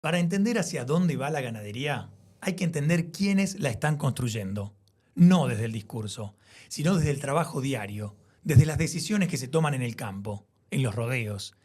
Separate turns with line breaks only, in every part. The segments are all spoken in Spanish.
Para entender hacia dónde va la ganadería, hay que entender quiénes la están construyendo. No desde el discurso, sino desde el trabajo diario, desde las decisiones que se toman en el campo, en los rodeos,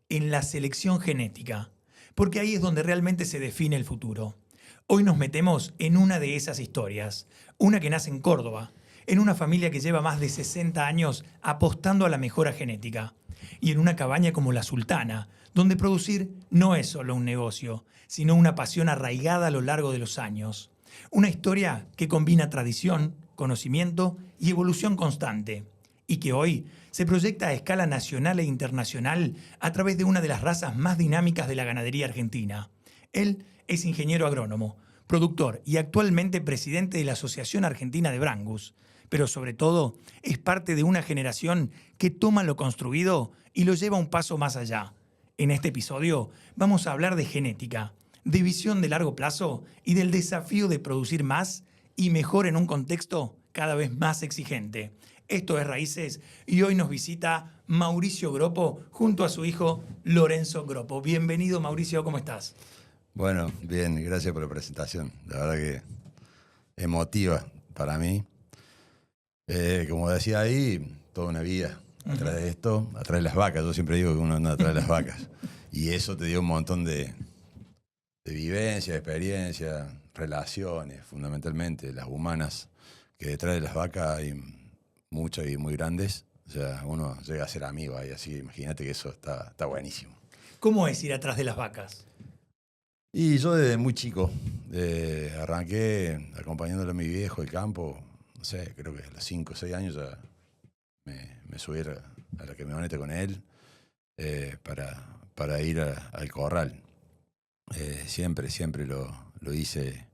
en la selección genética, porque ahí es donde realmente se define el futuro. Hoy nos metemos en una de esas historias, una que nace en Córdoba, en una familia que lleva más de 60 años apostando a la mejora genética, y en una cabaña como La Sultana, donde producir no es solo un negocio, sino una pasión arraigada a lo largo de los años. Una historia que combina tradición, conocimiento y evolución constante, y que hoy se proyecta a escala nacional e internacional a través de una de las razas más dinámicas de la ganadería argentina. Él es ingeniero agrónomo, productor y actualmente presidente de la Asociación Argentina de Brangus, pero sobre todo es parte de una generación que toma lo construido y lo lleva un paso más allá. En este episodio vamos a hablar de genética, de visión de largo plazo y del desafío de producir más y mejor en un contexto cada vez más exigente. Esto es Raíces y hoy nos visita Mauricio Gropo junto a su hijo Lorenzo Gropo. Bienvenido, Mauricio, ¿cómo estás?
Bueno, bien, gracias por la presentación. La verdad que emotiva para mí. Como decía ahí, toda una vida atrás de esto, atrás de las vacas. Yo siempre digo que uno anda atrás de las vacas. Y eso te dio un montón de vivencia, de experiencia, relaciones, fundamentalmente las humanas, que detrás de las vacas hay muchas y muy grandes. O sea, uno llega a ser amigo ahí, así imagínate que eso está buenísimo.
¿Cómo es ir atrás de las vacas?
Y yo desde muy chico arranqué acompañándole a mi viejo al campo, no sé, creo que a los 5 o 6 años ya me subí a la camioneta con él para ir al corral. Siempre lo hice,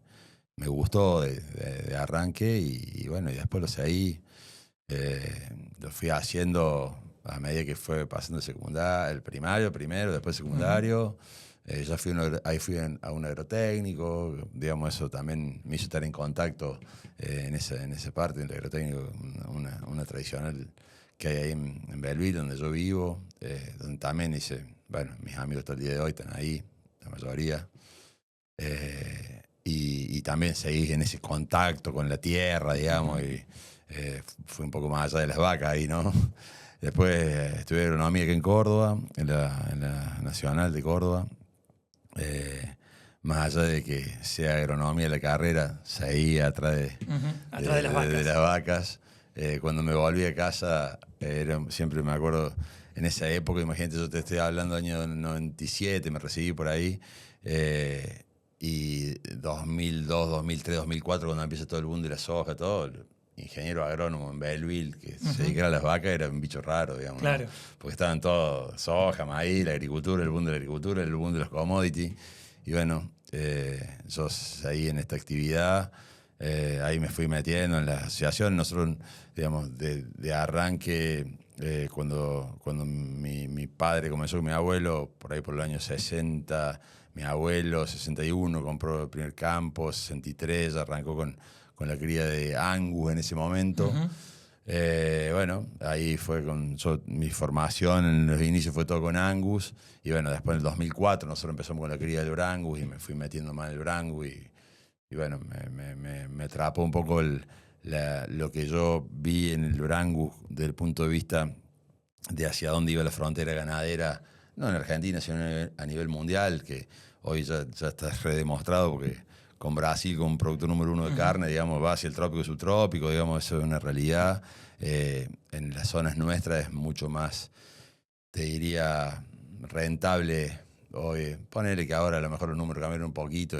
me gustó de arranque y bueno, y después lo seguí, lo fui haciendo a medida que fue pasando el primario primero, después secundario. Ya ahí fui a un agrotécnico, digamos, eso también me hizo estar en contacto en esa parte del agrotécnico, una tradicional que hay ahí en Belleville, donde yo vivo, donde también bueno, mis amigos hasta el día de hoy están ahí, la mayoría, y también seguí en ese contacto con la tierra, digamos, y fui un poco más allá de las vacas ahí, ¿no? Después estudié agronomía aquí en Córdoba, en la Nacional de Córdoba. Más allá de que sea agronomía la carrera, seguí atrás
Atrás de las vacas.
de las vacas. Cuando me volví a casa, siempre me acuerdo, en esa época, imagínate, yo te estoy hablando del año 97, me recibí por ahí, y 2002, 2003, 2004, cuando empieza todo el boom de la soja, todo, el ingeniero agrónomo en Belleville, que se dedicara a las vacas, era un bicho raro, digamos.
Claro.
¿No? Porque estaban todos soja, maíz, la agricultura, el boom de la agricultura, el boom de los commodities. Y bueno, yo ahí en esta actividad, ahí me fui metiendo en la asociación. Nosotros, digamos, de arranque, cuando mi padre comenzó con mi abuelo, por ahí por los años 60, mi abuelo, 61, compró el primer campo, 63, arrancó con la cría de Angus en ese momento. Bueno, ahí fue mi formación, en los inicios fue todo con Angus, y bueno, después en el 2004 nosotros empezamos con la cría del Brangus y me fui metiendo más en el Brangus y bueno, me atrapó un poco lo que yo vi en el Brangus desde el punto de vista de hacia dónde iba la frontera ganadera, no en Argentina, sino a nivel mundial, que hoy ya está redemostrado porque con Brasil, como productor número 1 de carne, digamos, va hacia el trópico y subtrópico, digamos, eso es una realidad. En las zonas nuestras es mucho más, te diría, rentable. Hoy, ponele que ahora a lo mejor los números cambiaron un poquito,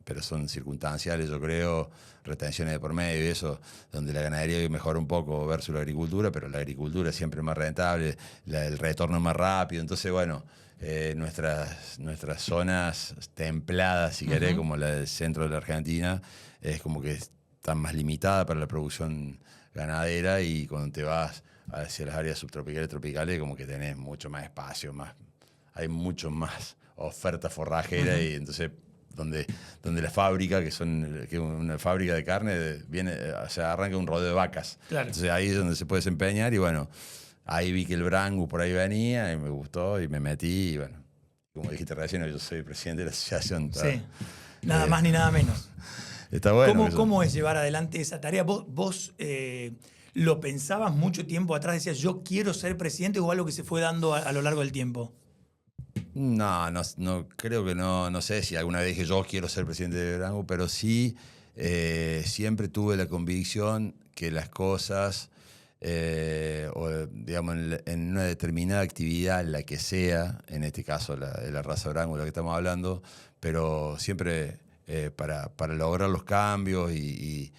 pero son circunstanciales, yo creo, retenciones de por medio y eso, donde la ganadería mejora un poco versus la agricultura, pero la agricultura es siempre más rentable, el retorno es más rápido, entonces, bueno, nuestras zonas templadas, si querés, como la del centro de la Argentina, es como que están más limitadas para la producción ganadera, y cuando te vas hacia las áreas subtropicales, tropicales, como que tenés mucho más espacio, hay mucho más oferta forrajera, y entonces donde la fábrica, que es una fábrica de carne, arranca un rodeo de vacas.
Claro.
Entonces ahí es donde se puede desempeñar, y bueno, ahí vi que el Brangus por ahí venía y me gustó y me metí, y bueno, como dijiste recién, yo soy presidente de la asociación.
Sí, nada más ni nada menos.
Está bueno.
¿Cómo es llevar adelante esa tarea? ¿Vos lo pensabas mucho tiempo atrás? ¿Decías, yo quiero ser presidente o algo que se fue dando a lo largo del tiempo?
No, creo que no sé si alguna vez dije yo quiero ser presidente de Brangu, pero sí siempre tuve la convicción que las cosas, o, digamos, en una determinada actividad, la que sea, en este caso la raza Brangu, de la que estamos hablando, pero siempre para lograr los cambios y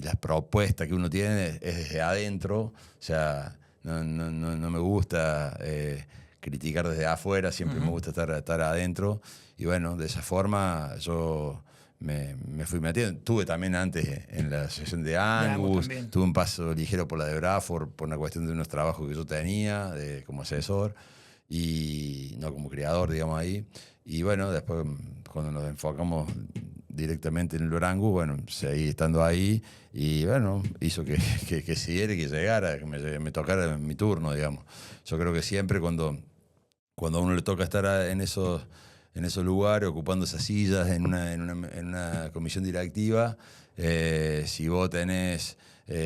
las propuestas que uno tiene es desde adentro. O sea, no me gusta criticar desde afuera, siempre me gusta estar adentro. Y bueno, de esa forma yo me fui metiendo. Tuve también antes en la asociación de Angus, tuve un paso ligero por la de Bradford, por una cuestión de unos trabajos que yo tenía como asesor, y no como creador, digamos, ahí. Y bueno, después cuando nos enfocamos directamente en el Brangu, bueno, seguí estando ahí y bueno, hizo que siguiera y que llegara, que me tocara mi turno, digamos. Yo creo que siempre cuando a uno le toca estar en esos lugares, ocupando esas sillas en una comisión directiva, si vos tenés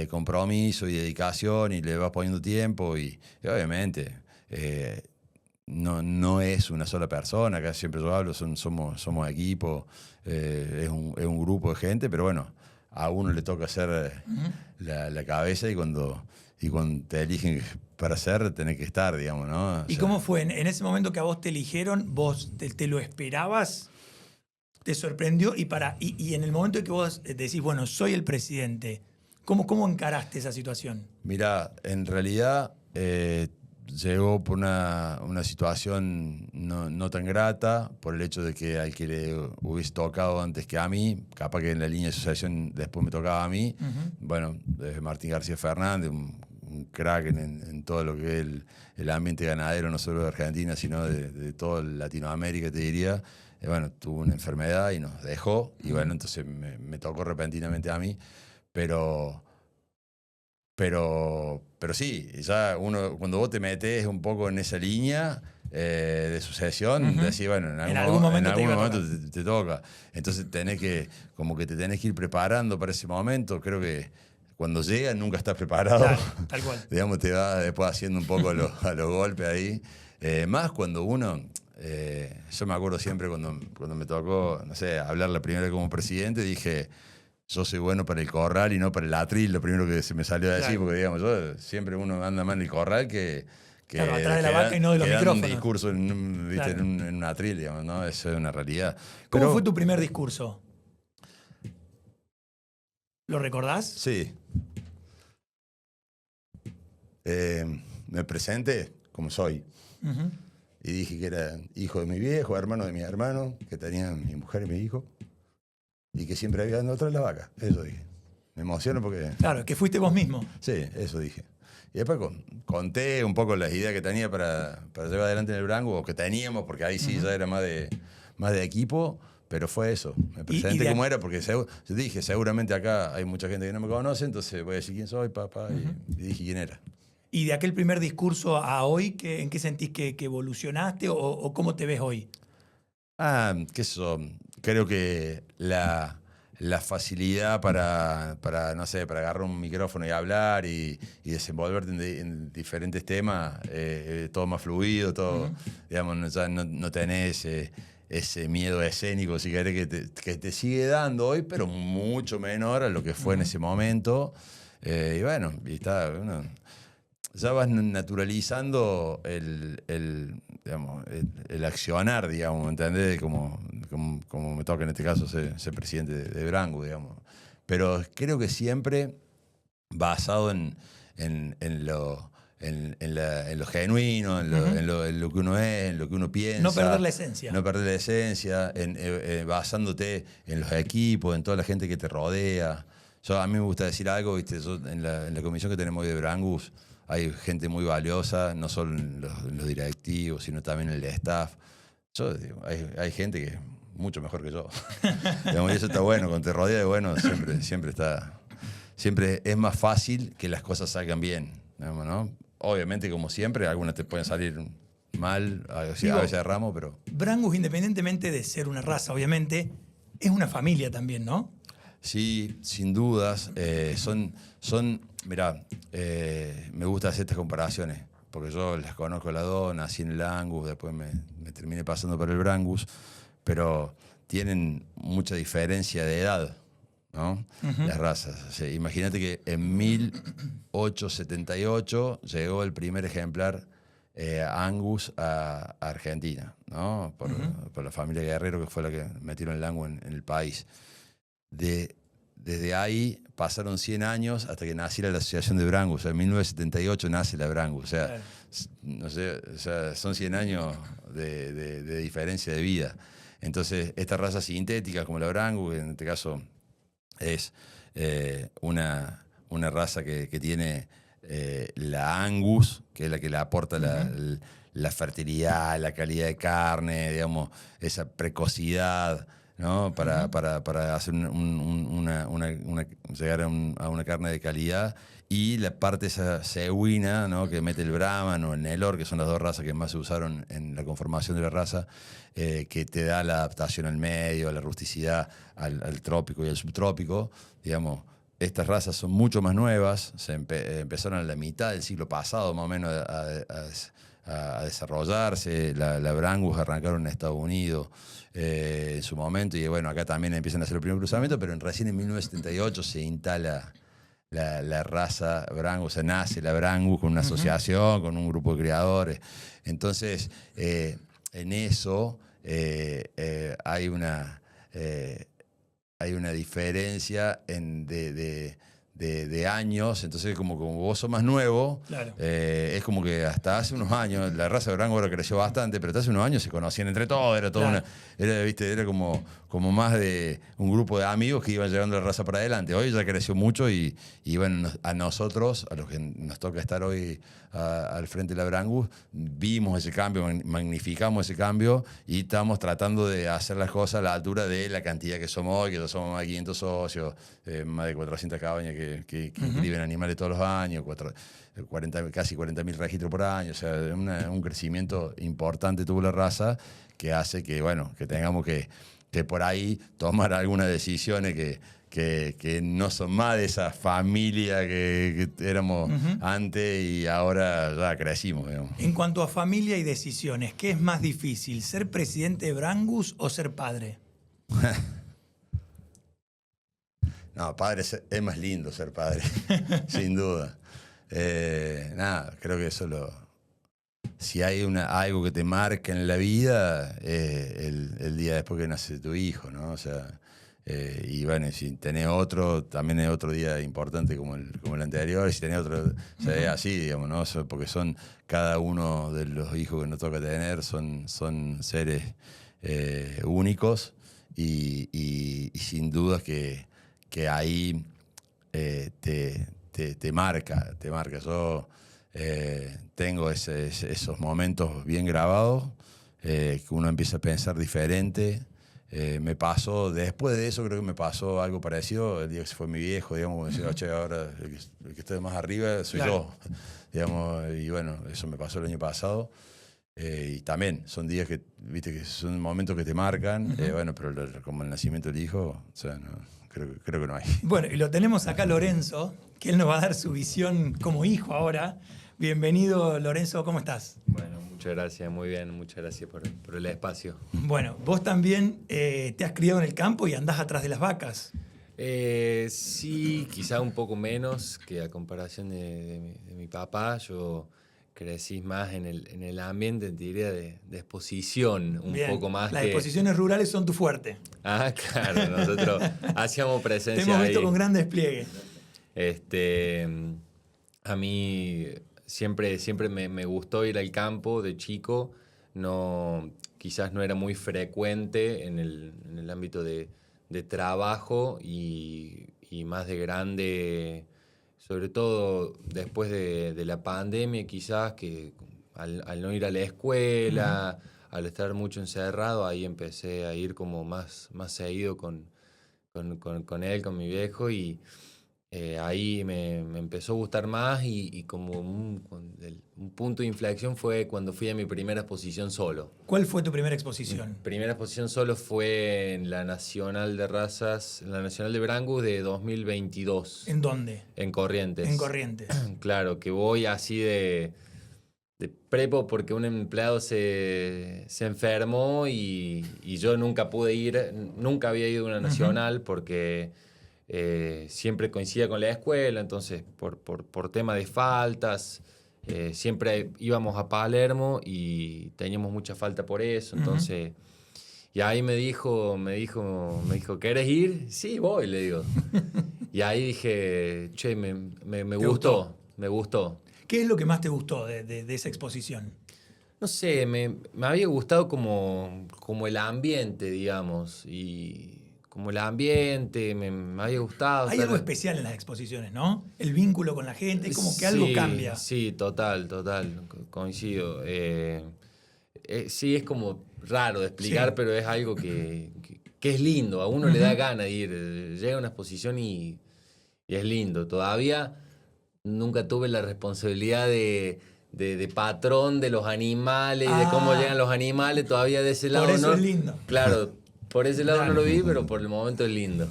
compromiso y dedicación y le vas poniendo tiempo y obviamente no es una sola persona, acá siempre yo hablo, somos equipo, es un grupo de gente, pero bueno, a uno le toca hacer la cabeza y cuando te eligen para hacer, tenés que estar, digamos, ¿no?
¿Y cómo fue? En ese momento que a vos te eligieron, ¿vos te lo esperabas? ¿Te sorprendió? Y en el momento en que vos decís, bueno, soy el presidente, ¿cómo encaraste esa situación?
Mirá, en realidad llegó por una situación no tan grata, por el hecho de que al que le hubiese tocado antes que a mí, capaz que en la línea de asociación después me tocaba a mí, bueno, Martín García Fernández, un crack en todo lo que es el ambiente ganadero, no solo de Argentina, sino de toda Latinoamérica, te diría. Bueno, tuvo una enfermedad y nos dejó, y bueno, entonces me tocó repentinamente a mí, pero sí, ya uno, cuando vos te metes un poco en esa línea de sucesión, decís, bueno, en algún momento te toca. Entonces como que te tenés que ir preparando para ese momento. Creo que cuando llega nunca estás preparado.
Claro, tal cual.
Digamos, te va después haciendo un poco a los golpes ahí. Más cuando uno... yo me acuerdo siempre cuando me tocó, no sé, hablar la primera vez como presidente, dije... Yo soy bueno para el corral y no para el atril, lo primero que se me salió a decir, claro. Porque digamos, siempre uno anda más en el corral que
claro, atrás de la vaca y no de los micrófonos.
Un discurso claro. en un atril, digamos, ¿no? Eso es una realidad.
¿Cómo fue tu primer discurso? ¿Lo recordás?
Sí. Me presenté como soy. Y dije que era hijo de mi viejo, hermano de mi hermano, que tenían mi mujer y mi hijo. Y que siempre había andado atrás de la vaca. Eso dije. Me emociono porque...
Claro, que fuiste vos mismo.
Sí, eso dije. Y después conté un poco las ideas que tenía para llevar adelante en el Brangu, o que teníamos, porque ahí sí ya era más de equipo, pero fue eso. Me presenté como era, porque yo dije, seguramente acá hay mucha gente que no me conoce, entonces voy a decir quién soy, papá, y dije quién era.
¿Y de aquel primer discurso a hoy, en qué sentís que evolucionaste o cómo te ves hoy?
Que eso, creo que la facilidad para, no sé, para agarrar un micrófono y hablar y desenvolverte en diferentes temas, todo más fluido, todo, digamos, ya no tenés ese miedo escénico, si querés, que te sigue dando hoy, pero mucho menor a lo que fue en ese momento. Y bueno, y está, ya vas naturalizando el accionar, digamos, ¿entendés? Como me toca en este caso ser presidente de Brangu, digamos. Pero creo que siempre basado en lo genuino, en lo que uno es, en lo que uno piensa.
No perder la esencia.
No perder la esencia, basándote en los equipos, en toda la gente que te rodea. A mí me gusta decir algo, ¿viste? Yo, en la comisión que tenemos hoy de Brangus, hay gente muy valiosa, no solo en los directivos, sino también en el staff. Hay gente que es mucho mejor que yo. Digamos, y eso está bueno, cuando te rodea de bueno, siempre es más fácil que las cosas salgan bien, digamos, ¿no? Obviamente, como siempre, algunas te pueden salir mal, a
Digo,
veces erramos, pero...
Brangus, independientemente de ser una raza, obviamente, es una familia también, ¿no?
Sí, sin dudas. Mirá, me gusta hacer estas comparaciones, porque yo las conozco las dos, nací en el Angus, después me terminé pasando por el Brangus, pero tienen mucha diferencia de edad, ¿no? Las razas. O sea, imagínate que en 1878 llegó el primer ejemplar Angus a Argentina, ¿no? Por la familia Guerrero, que fue la que metieron el Angus en el país. Desde ahí pasaron 100 años hasta que naciera la Asociación de Brangus. O sea, en 1978 nace la Brangus. O sea,
Claro.
no sé, o sea, son 100 años de diferencia de vida. Entonces, estas razas sintéticas como la Brangus, que en este caso es una raza que tiene la Angus, que es la que le aporta la fertilidad, la calidad de carne, digamos, esa precocidad, ¿no? Para hacer llegar a una carne de calidad. Y la parte esa cebuina, ¿no? Que mete el Brahman o el Nelor, que son las dos razas que más se usaron en la conformación de la raza, que te da la adaptación al medio, a la rusticidad, al trópico y al subtrópico. Digamos, estas razas son mucho más nuevas, empezaron a la mitad del siglo pasado más o menos a desarrollarse. La Brangus arrancaron en Estados Unidos en su momento, y bueno, acá también empiezan a hacer el primer cruzamiento, pero recién en 1978 se instala la raza Brangus, se nace la Brangus con una asociación, con un grupo de criadores. Entonces, en eso hay una diferencia de años. Entonces como vos sos más nuevo,
Claro.
es como que hasta hace unos años, la raza de Brangus ahora creció bastante, pero hasta hace unos años se conocían entre todos, era toda
Claro.
era como más de un grupo de amigos que iban llevando la raza para adelante. Hoy ya creció mucho y bueno, a nosotros, a los que nos toca estar hoy al frente de la Brangus, vimos ese cambio, magnificamos ese cambio y estamos tratando de hacer las cosas a la altura de la cantidad que somos hoy, que ya somos más de 500 socios, más de 400 cabañas que inscriben animales todos los años, casi 40.000 registros por año. O sea, un crecimiento importante tuvo la raza, que hace que, bueno, que tengamos que por ahí tomar algunas decisiones que no son más de esa familia que éramos antes, y ahora ya crecimos, digamos.
En cuanto a familia y decisiones, ¿qué es más difícil, ser presidente de Brangus o ser padre?
No, padre es más lindo ser padre, sin duda. Nada, creo que eso si hay algo que te marca en la vida, el día después que nace tu hijo, ¿no? O sea, y bueno, si tenés otro, también es otro día importante como el anterior, y si tenés otro, o sea, es así, digamos, ¿no? Porque cada uno de los hijos que nos toca tener son seres únicos, y sin dudas que ahí te marca. Yo tengo esos momentos bien grabados, que uno empieza a pensar diferente. Me pasó, después de eso creo que me pasó algo parecido el día que se fue mi viejo, digamos, como decía, che, ahora el que está más arriba soy
Claro.
yo, digamos, y bueno, eso me pasó el año pasado. Y también son días que, viste, que son momentos que te marcan, bueno, pero como el nacimiento del hijo, o sea, no, creo que no hay.
Bueno, y lo tenemos acá Lorenzo, que él nos va a dar su visión como hijo ahora. Bienvenido, Lorenzo, ¿cómo estás?
Bueno, muchas gracias, muy bien, muchas gracias por el espacio.
Bueno, vos también te has criado en el campo y andás atrás de las vacas.
Sí, quizá un poco menos que a comparación de mi papá. Yo crecí más en el ambiente, te diría, de exposición, un
Bien,
poco más
las
que...
exposiciones rurales son tu fuerte.
Ah, claro, nosotros hacíamos
Te
presencia
hemos visto
ahí.
con gran despliegue.
A mí siempre me gustó ir al campo de chico. No, quizás no era muy frecuente en el ámbito de trabajo, y más de grande, sobre todo después de la pandemia, quizás que al no ir a la escuela, al estar mucho encerrado, ahí empecé a ir como más seguido con él, con mi viejo, y ahí me empezó a gustar más y como un punto de inflexión fue cuando fui a mi primera exposición solo.
¿Cuál fue tu primera exposición?
Primera exposición solo fue en la Nacional de Razas, en la Nacional de Brangus de 2022.
¿En dónde?
En Corrientes.
En Corrientes.
Claro, que voy así de prepo porque un empleado se enfermó y yo nunca pude ir, nunca había ido a una nacional porque siempre coincidía con la escuela, entonces por tema de faltas, siempre íbamos a Palermo y teníamos mucha falta por eso, entonces... Y ahí me dijo, ¿querés ir? Sí, voy, le digo. Y ahí dije, che, me gustó, me gustó.
¿Qué es lo que más te gustó de esa exposición?
No sé, me había gustado como el ambiente, digamos, y como el ambiente, me había gustado.
Hay algo especial en las exposiciones, ¿no? El vínculo con la gente, es como que algo cambia.
Sí, total, coincido. Sí, es como raro de explicar, pero es algo que es lindo, a uno le da ganas de ir, llega a una exposición y es lindo. Todavía nunca tuve la responsabilidad de patrón de los animales y de cómo llegan los animales, todavía de ese lado.
Por eso es lindo.
Claro, por ese lado no lo vi, pero por el momento es lindo.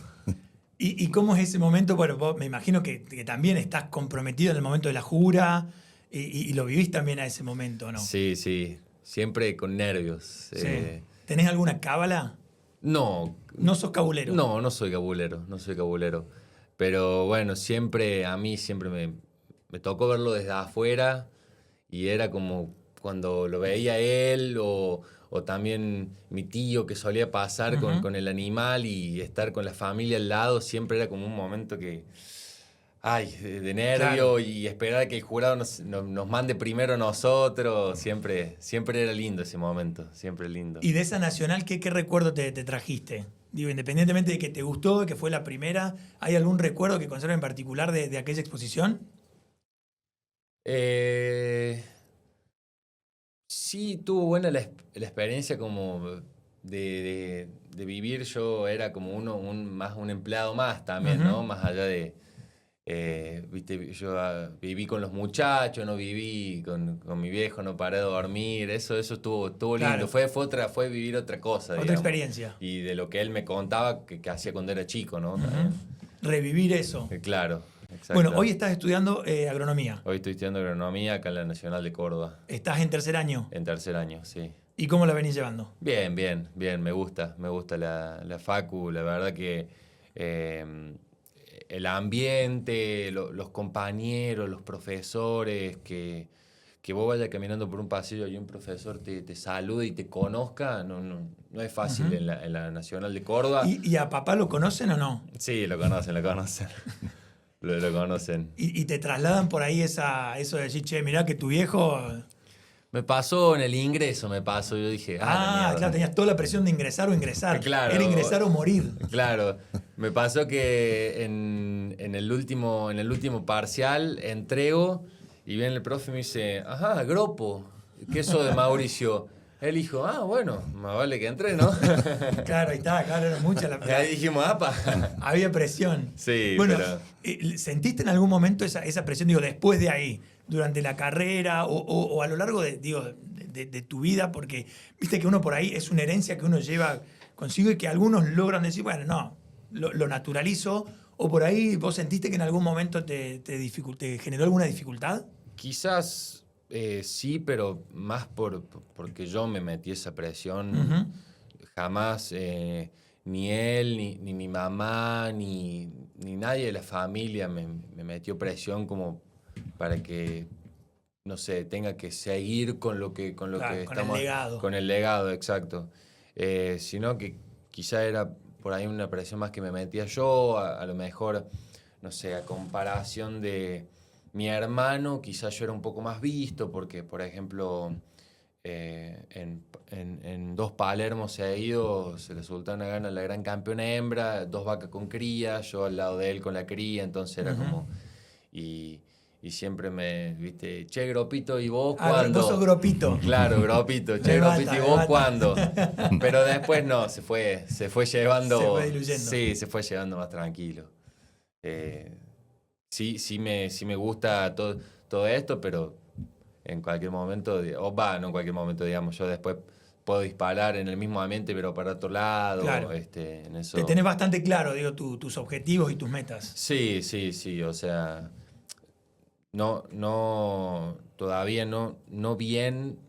¿Y cómo es ese momento? Bueno, vos me imagino que también estás comprometido en el momento de la jura y lo vivís también a ese momento, ¿no?
Sí, siempre con nervios.
Sí. ¿Tenés alguna cábala?
No.
¿No sos cabulero?
No soy cabulero, Pero bueno, a mí siempre me tocó verlo desde afuera y era como cuando lo veía él o también mi tío que solía pasar con el animal y estar con la familia al lado, siempre era como un momento que... de nervio, claro. Y esperar a que el jurado nos mande primero a nosotros. Siempre era lindo ese momento, siempre lindo.
¿Y de esa nacional qué recuerdo te trajiste? Digo, independientemente de que te gustó, de que fue la primera, ¿hay algún recuerdo que conserves en particular de aquella exposición?
Sí, tuvo buena la experiencia como de vivir. Yo era como más un empleado más también, ¿no? Más allá de... viste, yo viví con los muchachos, no viví con mi viejo, no paré de dormir, eso estuvo lindo, claro. Fue vivir otra cosa,
otra
digamos.
Experiencia.
Y de lo que él me contaba que hacía cuando era chico, ¿no?
Revivir eso.
Claro, exacto.
Bueno, hoy estás estudiando agronomía.
Hoy estoy estudiando agronomía acá en la Nacional de Córdoba.
¿Estás en tercer año?
En tercer año, sí.
¿Y cómo la venís llevando?
Bien, me gusta la facu, la verdad que... el ambiente, los compañeros, los profesores, que vos vayas caminando por un pasillo y un profesor te salude y te conozca, no es fácil en la Nacional de Córdoba.
¿Y a papá lo conocen o no?
Sí, lo conocen. lo conocen.
¿Y te trasladan por ahí eso de decir, che, mirá que tu viejo...
Me pasó en el ingreso, yo dije...
claro, tenías toda la presión de ingresar o ingresar.
Claro.
Era ingresar o morir.
Claro. Me pasó que en el último parcial entrego y viene el profe y me dice, ajá, Gropo, ¿qué eso de Mauricio? Él dijo, bueno, más vale que entré, ¿no?
Claro, ahí está, claro, era mucha la presión.
Ahí dijimos, apa.
Había presión.
Sí,
bueno,
pero...
¿sentiste en algún momento esa presión, digo, después de ahí, durante la carrera o a lo largo de tu vida? Porque viste que uno por ahí es una herencia que uno lleva consigo y que algunos logran decir, bueno, no, lo naturalizo, o por ahí vos sentiste que en algún momento te generó alguna dificultad.
Quizás sí, pero más porque yo me metí esa presión. Jamás ni él, ni mi mamá, ni nadie de la familia me metió presión como para que, no sé, tenga que seguir con lo que estamos...
Con el legado.
Con el legado, exacto. Sino que quizá era por ahí una presión más que me metía yo, a lo mejor, no sé, a comparación de mi hermano, quizás yo era un poco más visto, porque, por ejemplo, en 2 Palermo se ha ido, se le Sultana gana la gran campeona hembra, 2 vacas con cría, yo al lado de él con la cría, entonces era como... Y siempre viste, che, Gropito, ¿y vos cuándo?
Vos sos Gropito.
Claro, Gropito, che, Gropito, ¿y vos cuándo? Pero después no, se fue llevando...
Se fue diluyendo.
Sí, se fue llevando más tranquilo. sí me gusta todo esto, pero en cualquier momento, no en cualquier momento, digamos, yo después puedo disparar en el mismo ambiente, pero para otro lado.
Claro.
En eso.
Te tenés bastante claro, digo, tus objetivos y tus metas.
Sí, o sea, todavía no bien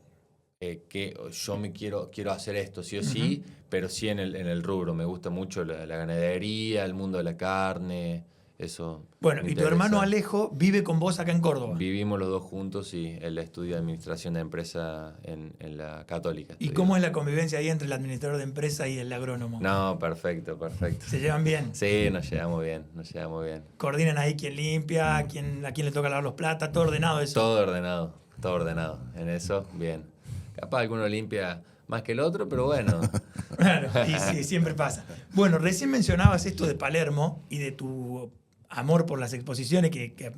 que yo quiero hacer esto, sí o sí, pero sí en el rubro. Me gusta mucho la ganadería, el mundo de la carne, eso.
Bueno,
me
y tu
interesa.
hermano Alejo vive con vos acá en Córdoba.
Vivimos los dos juntos, sí. Él estudia administración de empresa en la Católica.
¿Y cómo es la convivencia ahí entre el administrador de empresa y el agrónomo?
No, perfecto.
¿Se llevan bien?
Sí, nos llevamos bien.
¿Coordinan ahí quién limpia, a quién le toca lavar los platos? ¿Todo ordenado eso?
Todo ordenado. En eso, bien. Capaz alguno limpia más que el otro, pero bueno.
Claro, y sí, siempre pasa. Bueno, recién mencionabas esto de Palermo y de tu amor por las exposiciones, que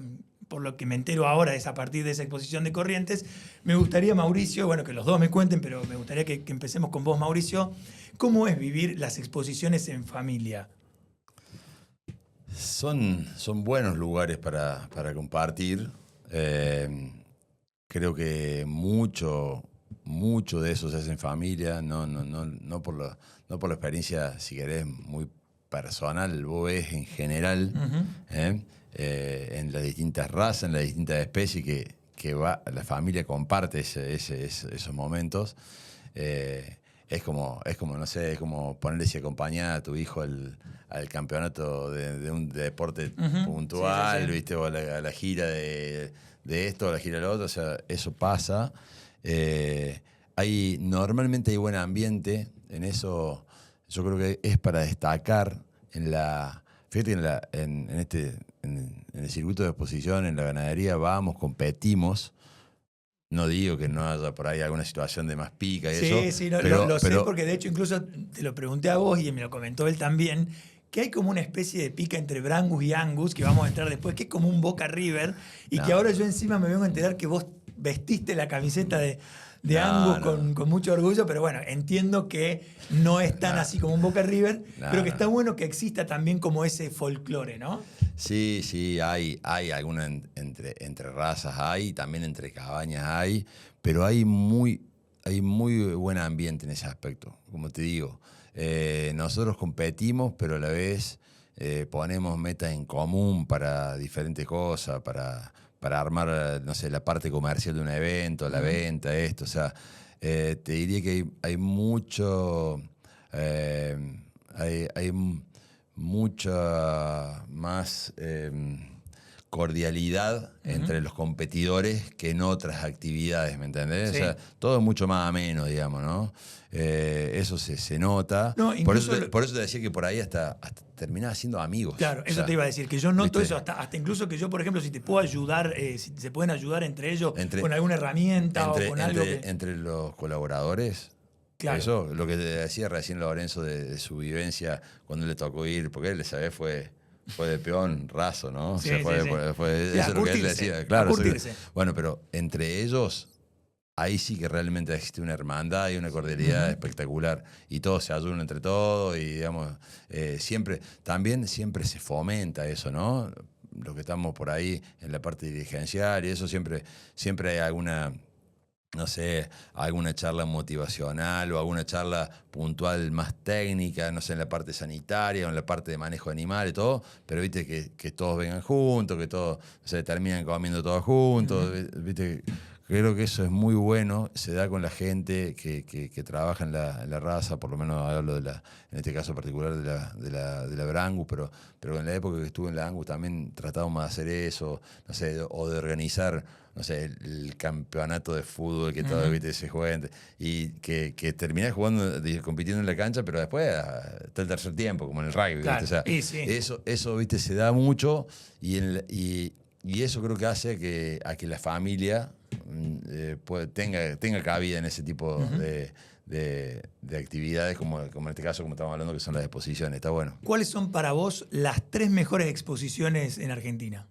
por lo que me entero ahora es a partir de esa exposición de Corrientes. Me gustaría, Mauricio, bueno, que los dos me cuenten, pero me gustaría que empecemos con vos, Mauricio. ¿Cómo es vivir las exposiciones en familia?
Son buenos lugares para compartir. Creo que mucho de eso se hace en familia, no por la experiencia, si querés, muy personal. Vos ves en general, en las distintas razas, en las distintas especies que la familia comparte esos momentos. Es como, no sé, es como ponerle si acompañar a tu hijo al campeonato de un deporte puntual,
Sí.
¿viste? O a la gira de esto, a la gira de lo otro. O sea, eso pasa. Normalmente hay buen ambiente. En eso yo creo que es para destacar fíjate, en el circuito de exposición, en la ganadería, competimos. No digo que no haya por ahí alguna situación de más pica y eso.
Sí, lo sé, porque de hecho incluso te lo pregunté a vos y me lo comentó él también, que hay como una especie de pica entre Brangus y Angus, que vamos a entrar después, que es como un Boca River, y que ahora yo encima me vengo a enterar que vos vestiste la camiseta de Angus con mucho orgullo, pero bueno, entiendo que no es tan así como un Boca River, pero que está bueno que exista también como ese folclore, ¿no?
Sí, hay alguna entre razas, también entre cabañas pero hay muy buen ambiente en ese aspecto, como te digo. Nosotros competimos, pero a la vez ponemos metas en común para diferentes cosas, para armar, no sé, la parte comercial de un evento, la venta, esto. O sea, te diría que hay mucho... hay mucha más cordialidad entre los competidores que en otras actividades, ¿me entendés?
Sí.
O sea, todo es mucho más ameno, digamos, ¿no? Eso se nota.
No,
por eso te decía que por ahí hasta terminaba siendo amigos.
Claro, eso te iba a decir, que yo noto eso, hasta incluso que yo, por ejemplo, si te puedo ayudar, si se pueden ayudar entre ellos con alguna herramienta o con algo
entre los colaboradores.
Claro.
Eso, lo que te decía recién Lorenzo de su vivencia cuando le tocó ir, porque él, ¿sabes? Fue de peón raso, ¿no? O sea, eso es lo que él decía. Claro, bueno, pero entre ellos, ahí sí que realmente existe una hermandad y una cordialidad espectacular. Y todos se ayudan entre todos y, digamos, siempre se fomenta eso, ¿no? Los que estamos por ahí en la parte dirigencial y eso siempre hay alguna... no sé, alguna charla motivacional o alguna charla puntual más técnica, no sé, en la parte sanitaria o en la parte de manejo de animales y todo, pero viste que todos vengan juntos, que todos terminan comiendo todos juntos, viste. Creo que eso es muy bueno, se da con la gente que trabaja en la raza, por lo menos hablo en este caso particular de la Brangus, pero en la época que estuve en la Angus también tratábamos de hacer eso, no sé, o de organizar, no sé, el campeonato de fútbol que todo, viste, se juega, y que terminás jugando, compitiendo en la cancha, pero después está el tercer tiempo, como en el rugby,
claro.
¿viste? O sea, eso, viste, se da mucho y eso creo que hace a que la familia tenga cabida en ese tipo de actividades, como en este caso, como estamos hablando, que son las exposiciones. Está bueno.
¿Cuáles son para vos las 3 mejores exposiciones en Argentina?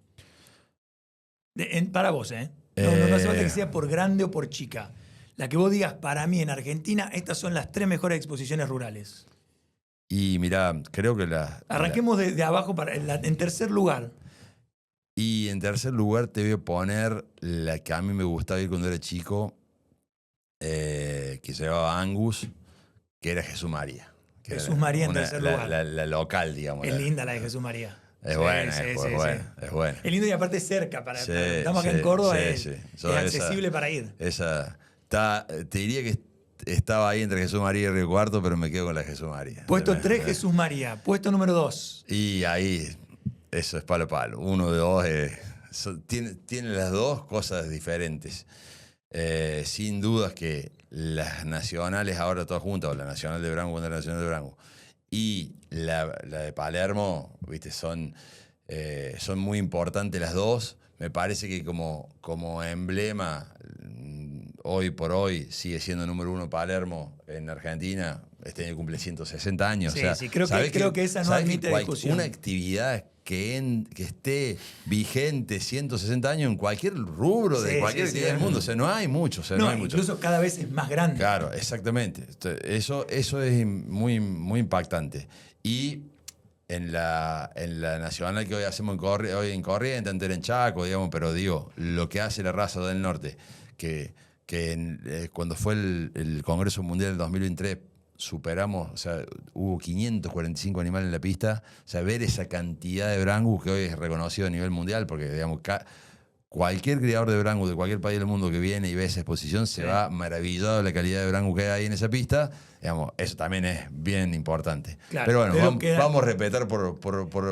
Para vos, ¿eh? No hace falta que sea por grande o por chica. La que vos digas, para mí en Argentina, estas son las 3 mejores exposiciones rurales.
Y mirá, creo que
Arranquemos de abajo, en tercer lugar.
Y en tercer lugar te voy a poner la que a mí me gustaba ir cuando era chico, que se llamaba Angus, que era Jesús María. Que
Jesús
era
María en tercer lugar.
La local, digamos.
Es linda la de Jesús María.
Es
Sí,
buena,
sí,
es
sí,
buena,
sí.
es buena.
Es lindo y aparte es cerca.
Sí,
Estamos acá
sí,
en Córdoba,
sí,
es,
sí.
es
Yo
accesible para ir.
Te diría que estaba ahí entre Jesús María y Río Cuarto, pero me quedo con la Jesús María.
Puesto 3, Jesús María. Puesto número 2.
Y ahí, eso es palo a palo. Uno de dos tiene las dos cosas diferentes. Sin dudas que las nacionales ahora todas juntas, o la nacional de Branco contra la nacional de Branco, y la de Palermo, ¿viste? Son muy importantes las dos. Me parece que como emblema, hoy por hoy, sigue siendo número 1 Palermo en Argentina. Este año cumple 160 años.
Sí,
o sea,
sí, creo que esa no admite discusión.
Una actividad que esté vigente 160 años en cualquier rubro de cualquier actividad del mundo. O sea, no hay mucho. No hay mucho.
Incluso cada vez es más grande.
Claro, exactamente. Eso es muy, muy impactante. Y en la nacional que hoy hacemos hoy en Corrientes, antes era en Chaco, digamos, pero digo, lo que hace la raza del norte, que cuando fue el Congreso Mundial del 2023, superamos, o sea, hubo 545 animales en la pista. O sea, ver esa cantidad de brangus que hoy es reconocido a nivel mundial, porque, digamos, cualquier criador de brangus de cualquier país del mundo que viene y ve esa exposición se va maravillado de la calidad de brangus que hay en esa pista. Digamos, eso también es bien importante.
Claro,
pero bueno,
pero
vamos a respetar por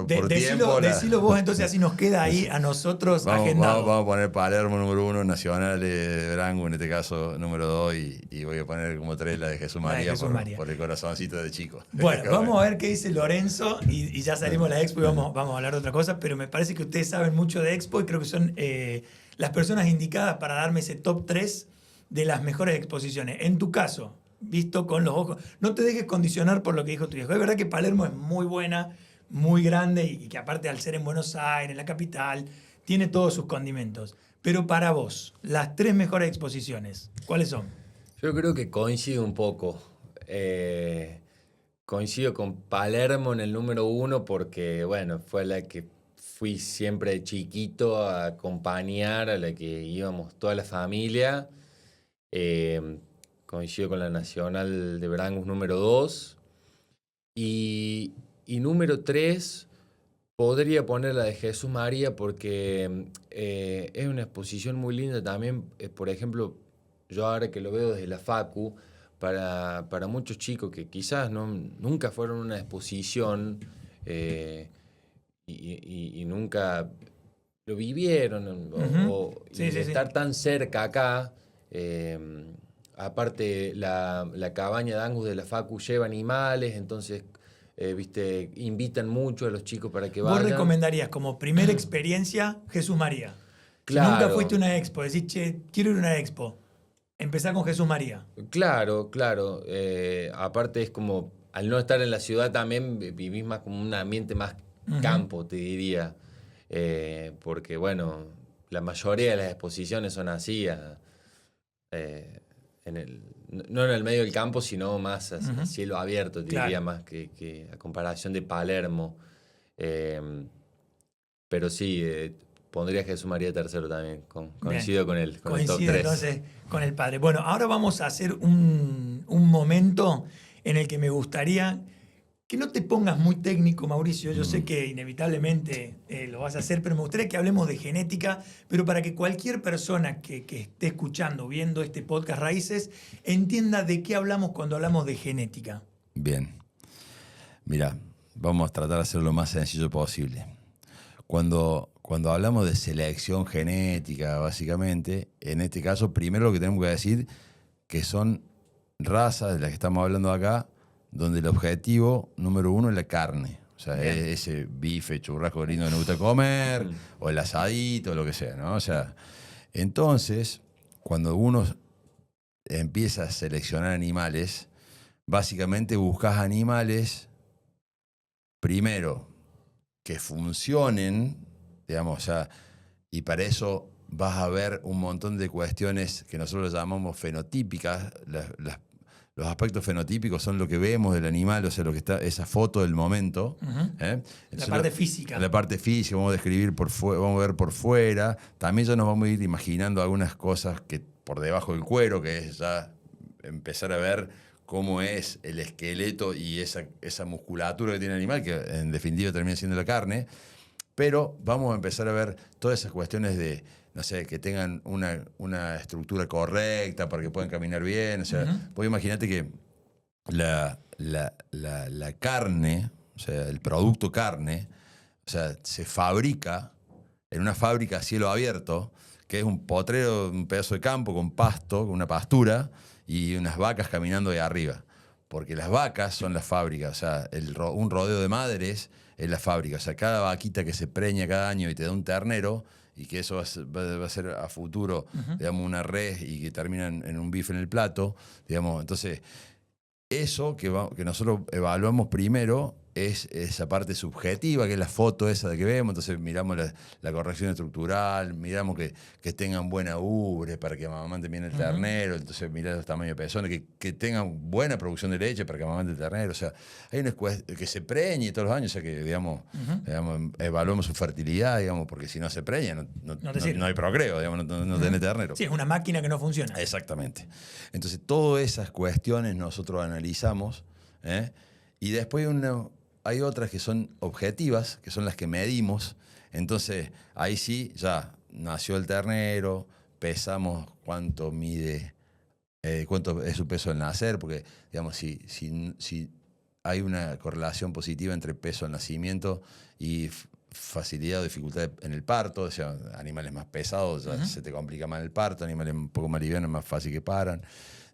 tiempo.
Decilo vos, entonces así nos queda ahí a nosotros agendado.
Vamos a poner Palermo número 1, Nacional de Brangus, en este caso número 2, y voy a poner como 3 la de Jesús María, por el corazoncito de chico.
Bueno, vamos a ver qué dice Lorenzo y ya salimos de la Expo y vamos a hablar de otra cosa, pero me parece que ustedes saben mucho de Expo y creo que son las personas indicadas para darme ese top 3 de las mejores exposiciones. En tu caso, visto con los ojos, no te dejes condicionar por lo que dijo tu viejo. Es verdad que Palermo es muy buena, muy grande y que aparte al ser en Buenos Aires, en la capital, tiene todos sus condimentos. Pero para vos, las 3 mejores exposiciones, ¿cuáles son?
Yo creo que coincido un poco. Coincido con Palermo en el número 1 porque, bueno, fue la que fui siempre de chiquito a acompañar, a la que íbamos toda la familia. Coincido con la Nacional de Brangus número 2. Y número 3, podría poner la de Jesús María porque es una exposición muy linda también. Por ejemplo, yo ahora que lo veo desde la Facu, para muchos chicos que quizás nunca fueron a una exposición y nunca lo vivieron, estar tan cerca acá. Aparte, la cabaña de Angus de la Facu lleva animales, entonces invitan mucho a los chicos para que vayan.
¿Vos recomendarías como primera experiencia Jesús María?
Claro.
Si nunca fuiste a una expo, decís, che, quiero ir a una expo. Empezar con Jesús María.
Claro. Aparte es como, al no estar en la ciudad también vivís más como un ambiente más campo, te diría. Porque, bueno, la mayoría de las exposiciones son así, no en el medio del campo, sino más a cielo abierto, te diría, más que a comparación de Palermo. Pero sí, pondría a Jesús María III también. Coincido con él, con el top 3.
Entonces con el padre. Bueno, ahora vamos a hacer un momento en el que me gustaría que no te pongas muy técnico, Mauricio. Yo sé que inevitablemente lo vas a hacer, pero me gustaría que hablemos de genética, pero para que cualquier persona que esté escuchando, viendo este podcast Raíces, entienda de qué hablamos cuando hablamos de genética.
Bien. Mira, vamos a tratar de hacerlo lo más sencillo posible. Cuando hablamos de selección genética, básicamente, en este caso, primero lo que tenemos que decir que son razas de las que estamos hablando acá, donde el objetivo número 1 es la carne. O sea, ese bife, churrasco lindo que nos gusta comer, o el asadito, o lo que sea, ¿no? O sea, entonces, cuando uno empieza a seleccionar animales, básicamente buscas animales, primero, que funcionen, digamos, o sea, y para eso vas a ver un montón de cuestiones que nosotros llamamos fenotípicas, los aspectos fenotípicos son lo que vemos del animal, o sea, lo que está, esa foto del momento.
La parte física.
La parte física, vamos a describir vamos a ver por fuera. También ya nos vamos a ir imaginando algunas cosas que por debajo del cuero, que es ya empezar a ver cómo es el esqueleto y esa musculatura que tiene el animal, que en definitiva termina siendo la carne. Pero vamos a empezar a ver todas esas cuestiones de, no sé, que tengan una estructura correcta para que puedan caminar bien. O sea, vos imaginate que la carne, o sea, el producto carne, o sea, se fabrica en una fábrica a cielo abierto, que es un potrero, un pedazo de campo con pasto, con una pastura, y unas vacas caminando de arriba. Porque las vacas son las fábricas, o sea, un rodeo de madres es la fábrica. O sea, cada vaquita que se preña cada año y te da un ternero, y que eso va a ser a futuro, digamos, una res y que termina en un bife en el plato, digamos. Entonces, eso que nosotros evaluamos primero es esa parte subjetiva, que es la foto esa de que vemos. Entonces miramos la corrección estructural, miramos que tengan buena ubre para que amamanten bien el ternero, entonces miramos los tamaños de pezones, que tengan buena producción de leche para que amamanten el ternero. O sea, hay una que se preñe todos los años, o sea que, digamos, evaluamos su fertilidad, digamos, porque si no se preña no hay procreo, digamos, no tenés ternero.
Sí, es una máquina que no funciona.
Exactamente. Entonces, todas esas cuestiones nosotros analizamos, y después hay otras que son objetivas, que son las que medimos. Entonces, ahí sí, ya nació el ternero, pesamos cuánto mide, cuánto es su peso al nacer, porque, digamos, si hay una correlación positiva entre peso al nacimiento y facilidad o dificultad en el parto, o sea, animales más pesados ya se te complica más el parto, animales un poco más livianos más fácil que paran.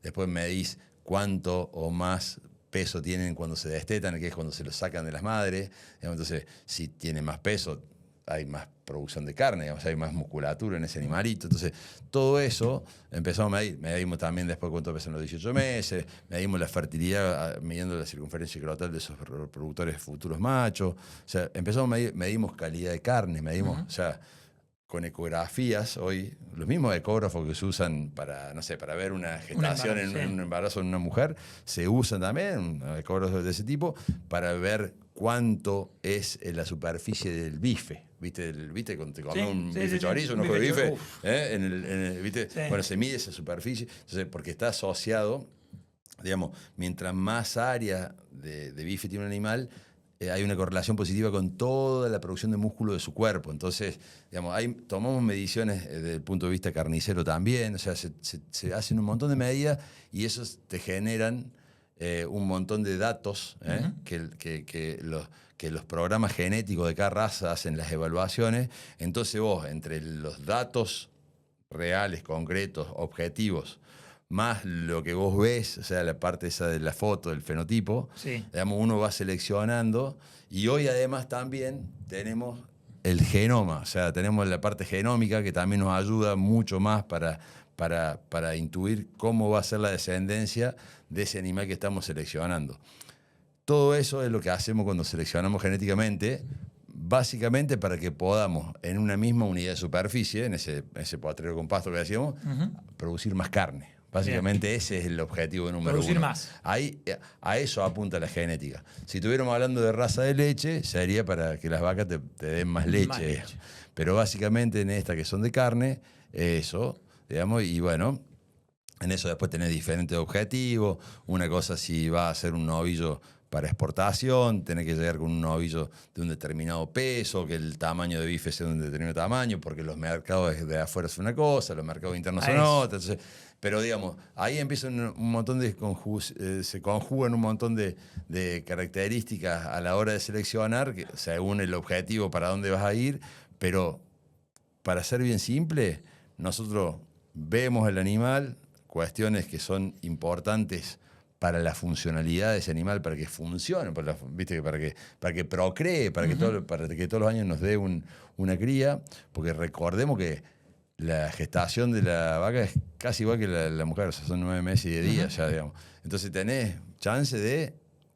Después medís cuánto o más peso tienen cuando se destetan, que es cuando se los sacan de las madres. Entonces, si tiene más peso, hay más producción de carne, digamos, hay más musculatura en ese animalito. Entonces, todo eso empezamos a medir. Medimos también después cuánto pesan los 18 meses, medimos la fertilidad, midiendo la circunferencia escrotal de esos reproductores futuros machos. O sea, empezamos a medir, medimos calidad de carne, medimos, o sea, con ecografías, hoy, los mismos ecógrafos que se usan para, no sé, para ver una gestación en un embarazo en una mujer, se usan también, ecógrafos de ese tipo, para ver cuánto es la superficie del bife. ¿Viste? Cuando te comes un bife chorizo, un ojo de bife, ¿viste? Sí. Bueno, se mide esa superficie, entonces, porque está asociado, digamos, mientras más área de bife tiene un animal, hay una correlación positiva con toda la producción de músculo de su cuerpo. Entonces, digamos, tomamos mediciones desde el punto de vista carnicero también, o sea, se hacen un montón de medidas y esos te generan un montón de datos que los programas genéticos de cada raza hacen las evaluaciones. Entonces vos, entre los datos reales, concretos, objetivos, más lo que vos ves, o sea, la parte esa de la foto, del fenotipo, digamos, uno va seleccionando. Y hoy además también tenemos el genoma, o sea, tenemos la parte genómica que también nos ayuda mucho más para intuir cómo va a ser la descendencia de ese animal que estamos seleccionando. Todo eso es lo que hacemos cuando seleccionamos genéticamente, básicamente para que podamos, en una misma unidad de superficie, en ese potrero con pasto que decíamos, producir más carne. Básicamente bien. Ese es el objetivo número
Producir
uno.
más.
A eso apunta la genética. Si estuviéramos hablando de raza de leche, sería para que las vacas te den más leche. Pero básicamente en estas que son de carne, eso, digamos, y bueno, en eso después tenés diferentes objetivos. Una cosa, si va a ser un novillo para exportación, tenés que llegar con un novillo de un determinado peso, que el tamaño de bife sea de un determinado tamaño, porque los mercados de afuera son una cosa, los mercados internos son otra. Entonces, pero digamos, ahí empiezan un montón de se conjugan un montón de características a la hora de seleccionar, según el objetivo para dónde vas a ir, pero para ser bien simple, nosotros vemos el animal, cuestiones que son importantes para la funcionalidad de ese animal, para que funcione, ¿viste? para que procree, para que todos los años nos dé una cría, porque recordemos que la gestación de la vaca es casi igual que la mujer, o sea, son 9 meses y 10 días ya, digamos. Entonces tenés chance de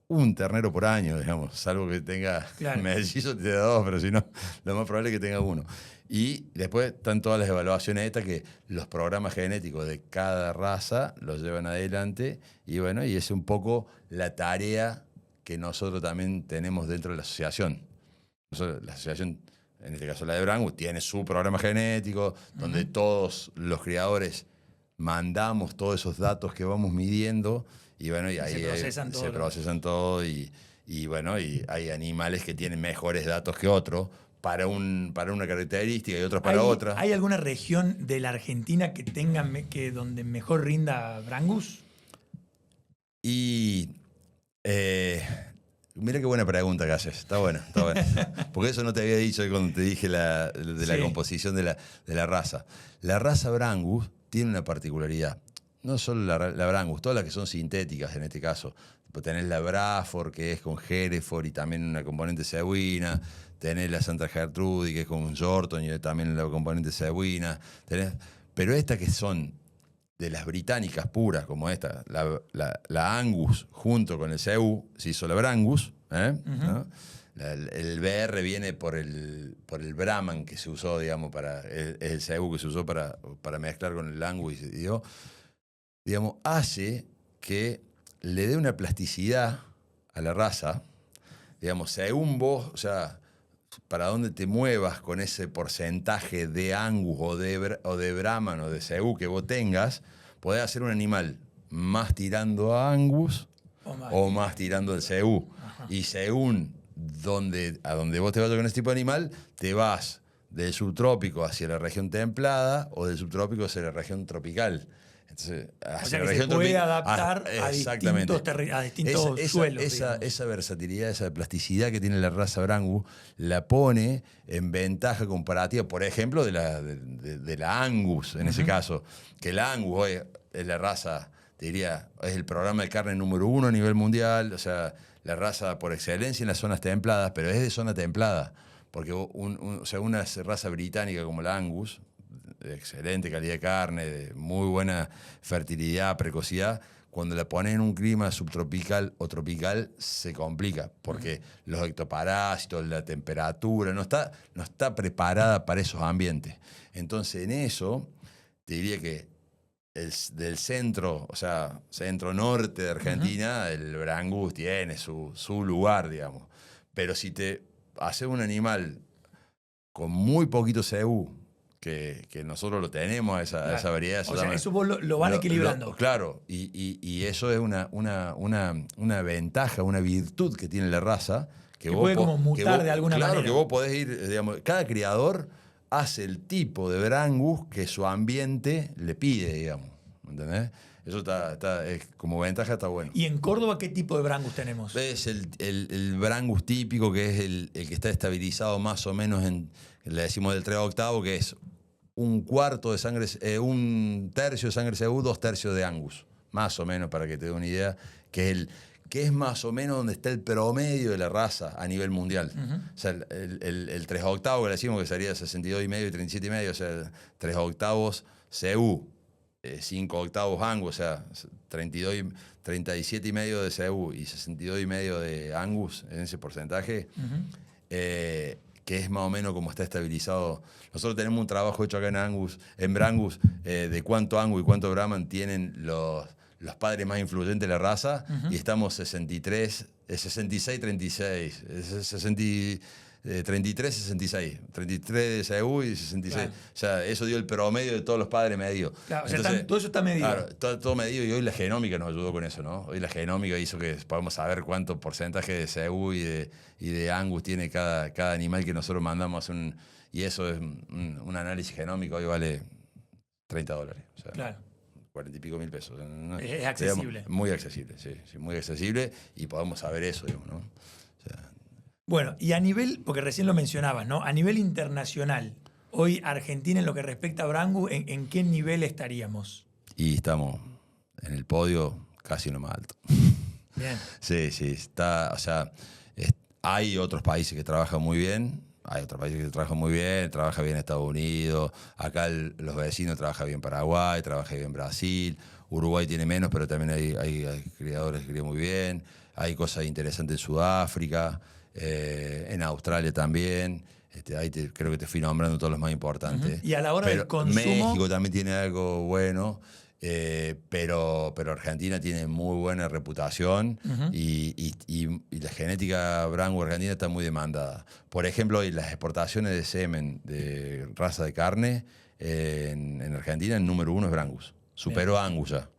un ternero por año, digamos, salvo que tenga
Claro.
mellizo, te da 2, pero si no, lo más probable es que tenga 1. Y después están todas las evaluaciones estas que los programas genéticos de cada raza los llevan adelante y bueno, y es un poco la tarea que nosotros también tenemos dentro de la asociación. La asociación, en este caso la de Brangus, tiene su programa genético donde todos los criadores mandamos todos esos datos que vamos midiendo y bueno, y ahí se procesan todo y bueno, y hay animales que tienen mejores datos que otros para una característica y otros para otra.
¿Hay alguna región de la Argentina que tenga donde mejor rinda Brangus?
Y mira qué buena pregunta que haces. Está buena, está buena. Porque eso no te había dicho cuando te dije la composición de la raza. La raza Brangus tiene una particularidad. No solo la Brangus, todas las que son sintéticas en este caso. Tenés la Braford, que es con Hereford y también una componente cebuina. Tenés la Santa Gertrudis, que es con Yorton y también la componente cebuina. Pero estas que son de las británicas puras, como esta, la Angus junto con el Cebu, se hizo la Brangus, ¿no? El BR viene por el Brahman que se usó, digamos, el Cebu que se usó para mezclar con el Angus y dio, digamos, hace que le dé una plasticidad a la raza, digamos, según vos, o sea, para dónde te muevas con ese porcentaje de Angus o de Brahman o de Cebu que vos tengas, podés hacer un animal más tirando a Angus o más tirando al Cebu. Y según a donde vos te vayas con ese tipo de animal, te vas del subtrópico hacia la región templada o del subtrópico hacia la región tropical. Entonces,
o sea que se puede adaptar a distintos suelos.
Esa versatilidad, esa plasticidad que tiene la raza Brangus la pone en ventaja comparativa, por ejemplo, de la Angus, en ese caso. Que la Angus hoy es la raza, te diría, es el programa de carne número 1 a nivel mundial, o sea, la raza por excelencia en las zonas templadas, pero es de zona templada. Porque una raza británica como la Angus, de excelente calidad de carne, de muy buena fertilidad, precocidad, cuando la pones en un clima subtropical o tropical se complica, porque los ectoparásitos, la temperatura, no está preparada para esos ambientes. Entonces, en eso, te diría que del centro, o sea, centro-norte de Argentina, el Brangus tiene su lugar, digamos. Pero si te haces un animal con muy poquito Cebu, que nosotros lo tenemos, esa variedad.
O sea, eso vos lo van equilibrando.
Claro, y eso es una ventaja, una virtud que tiene la raza. Que vos
puede como mutar de alguna manera.
Claro, que vos podés ir, digamos, cada criador hace el tipo de Brangus que su ambiente le pide, digamos, ¿entendés? Eso como ventaja está bueno.
¿Y en Córdoba qué tipo de Brangus tenemos?
Es el Brangus típico, que es el que está estabilizado más o menos le decimos del 3 octavo, que es un tercio de sangre Cebu, 2/3 de Angus, más o menos, para que te dé una idea, que es más o menos donde está el promedio de la raza a nivel mundial. O sea, el 3 octavo que le decimos, que sería 62,5 y 37,5, o sea, 3 octavos Cebu, 5 octavos Angus, o sea, 37,5 de Cebu y 62,5 de Angus, en ese porcentaje, que es más o menos como está estabilizado. Nosotros tenemos un trabajo hecho acá en Brangus, de cuánto Angus y cuánto Brahman tienen los padres más influyentes de la raza, y estamos 66, 36, 33, 66. 33 de Cebu y 66. Claro. O sea, eso dio el promedio de todos los padres medidos.
Claro, entonces, o sea, todo eso está medido.
Claro, todo medido, y hoy la genómica nos ayudó con eso, ¿no? Hoy la genómica hizo que podamos saber cuánto porcentaje de Cebu y de Angus tiene cada animal que nosotros mandamos. Y eso es un análisis genómico, hoy vale $30. O sea,
claro.
40 y pico mil pesos. ¿No?
Es accesible.
Digamos, muy accesible, sí, muy accesible, y podemos saber eso, digamos, ¿no? O sea,
bueno, y a nivel, porque recién lo mencionabas, ¿no? A nivel internacional, hoy Argentina en lo que respecta a Brangus, ¿en qué nivel estaríamos?
Y estamos en el podio casi en lo más alto.
Bien.
Sí, está, o sea, hay otros países que trabajan muy bien. Trabaja bien Estados Unidos, acá los vecinos trabaja bien Paraguay, trabaja bien Brasil, Uruguay tiene menos, pero también hay criadores que crían muy bien. Hay cosas interesantes en Sudáfrica, en Australia también. Ahí creo que te fui nombrando todos los más importantes.
Y a la hora del consumo...
México también tiene algo bueno, pero Argentina tiene muy buena reputación y la genética Brangus argentina está muy demandada. Por ejemplo, hoy las exportaciones de semen de raza de carne en Argentina, el número 1 es Brangus. Superó a Angus ya.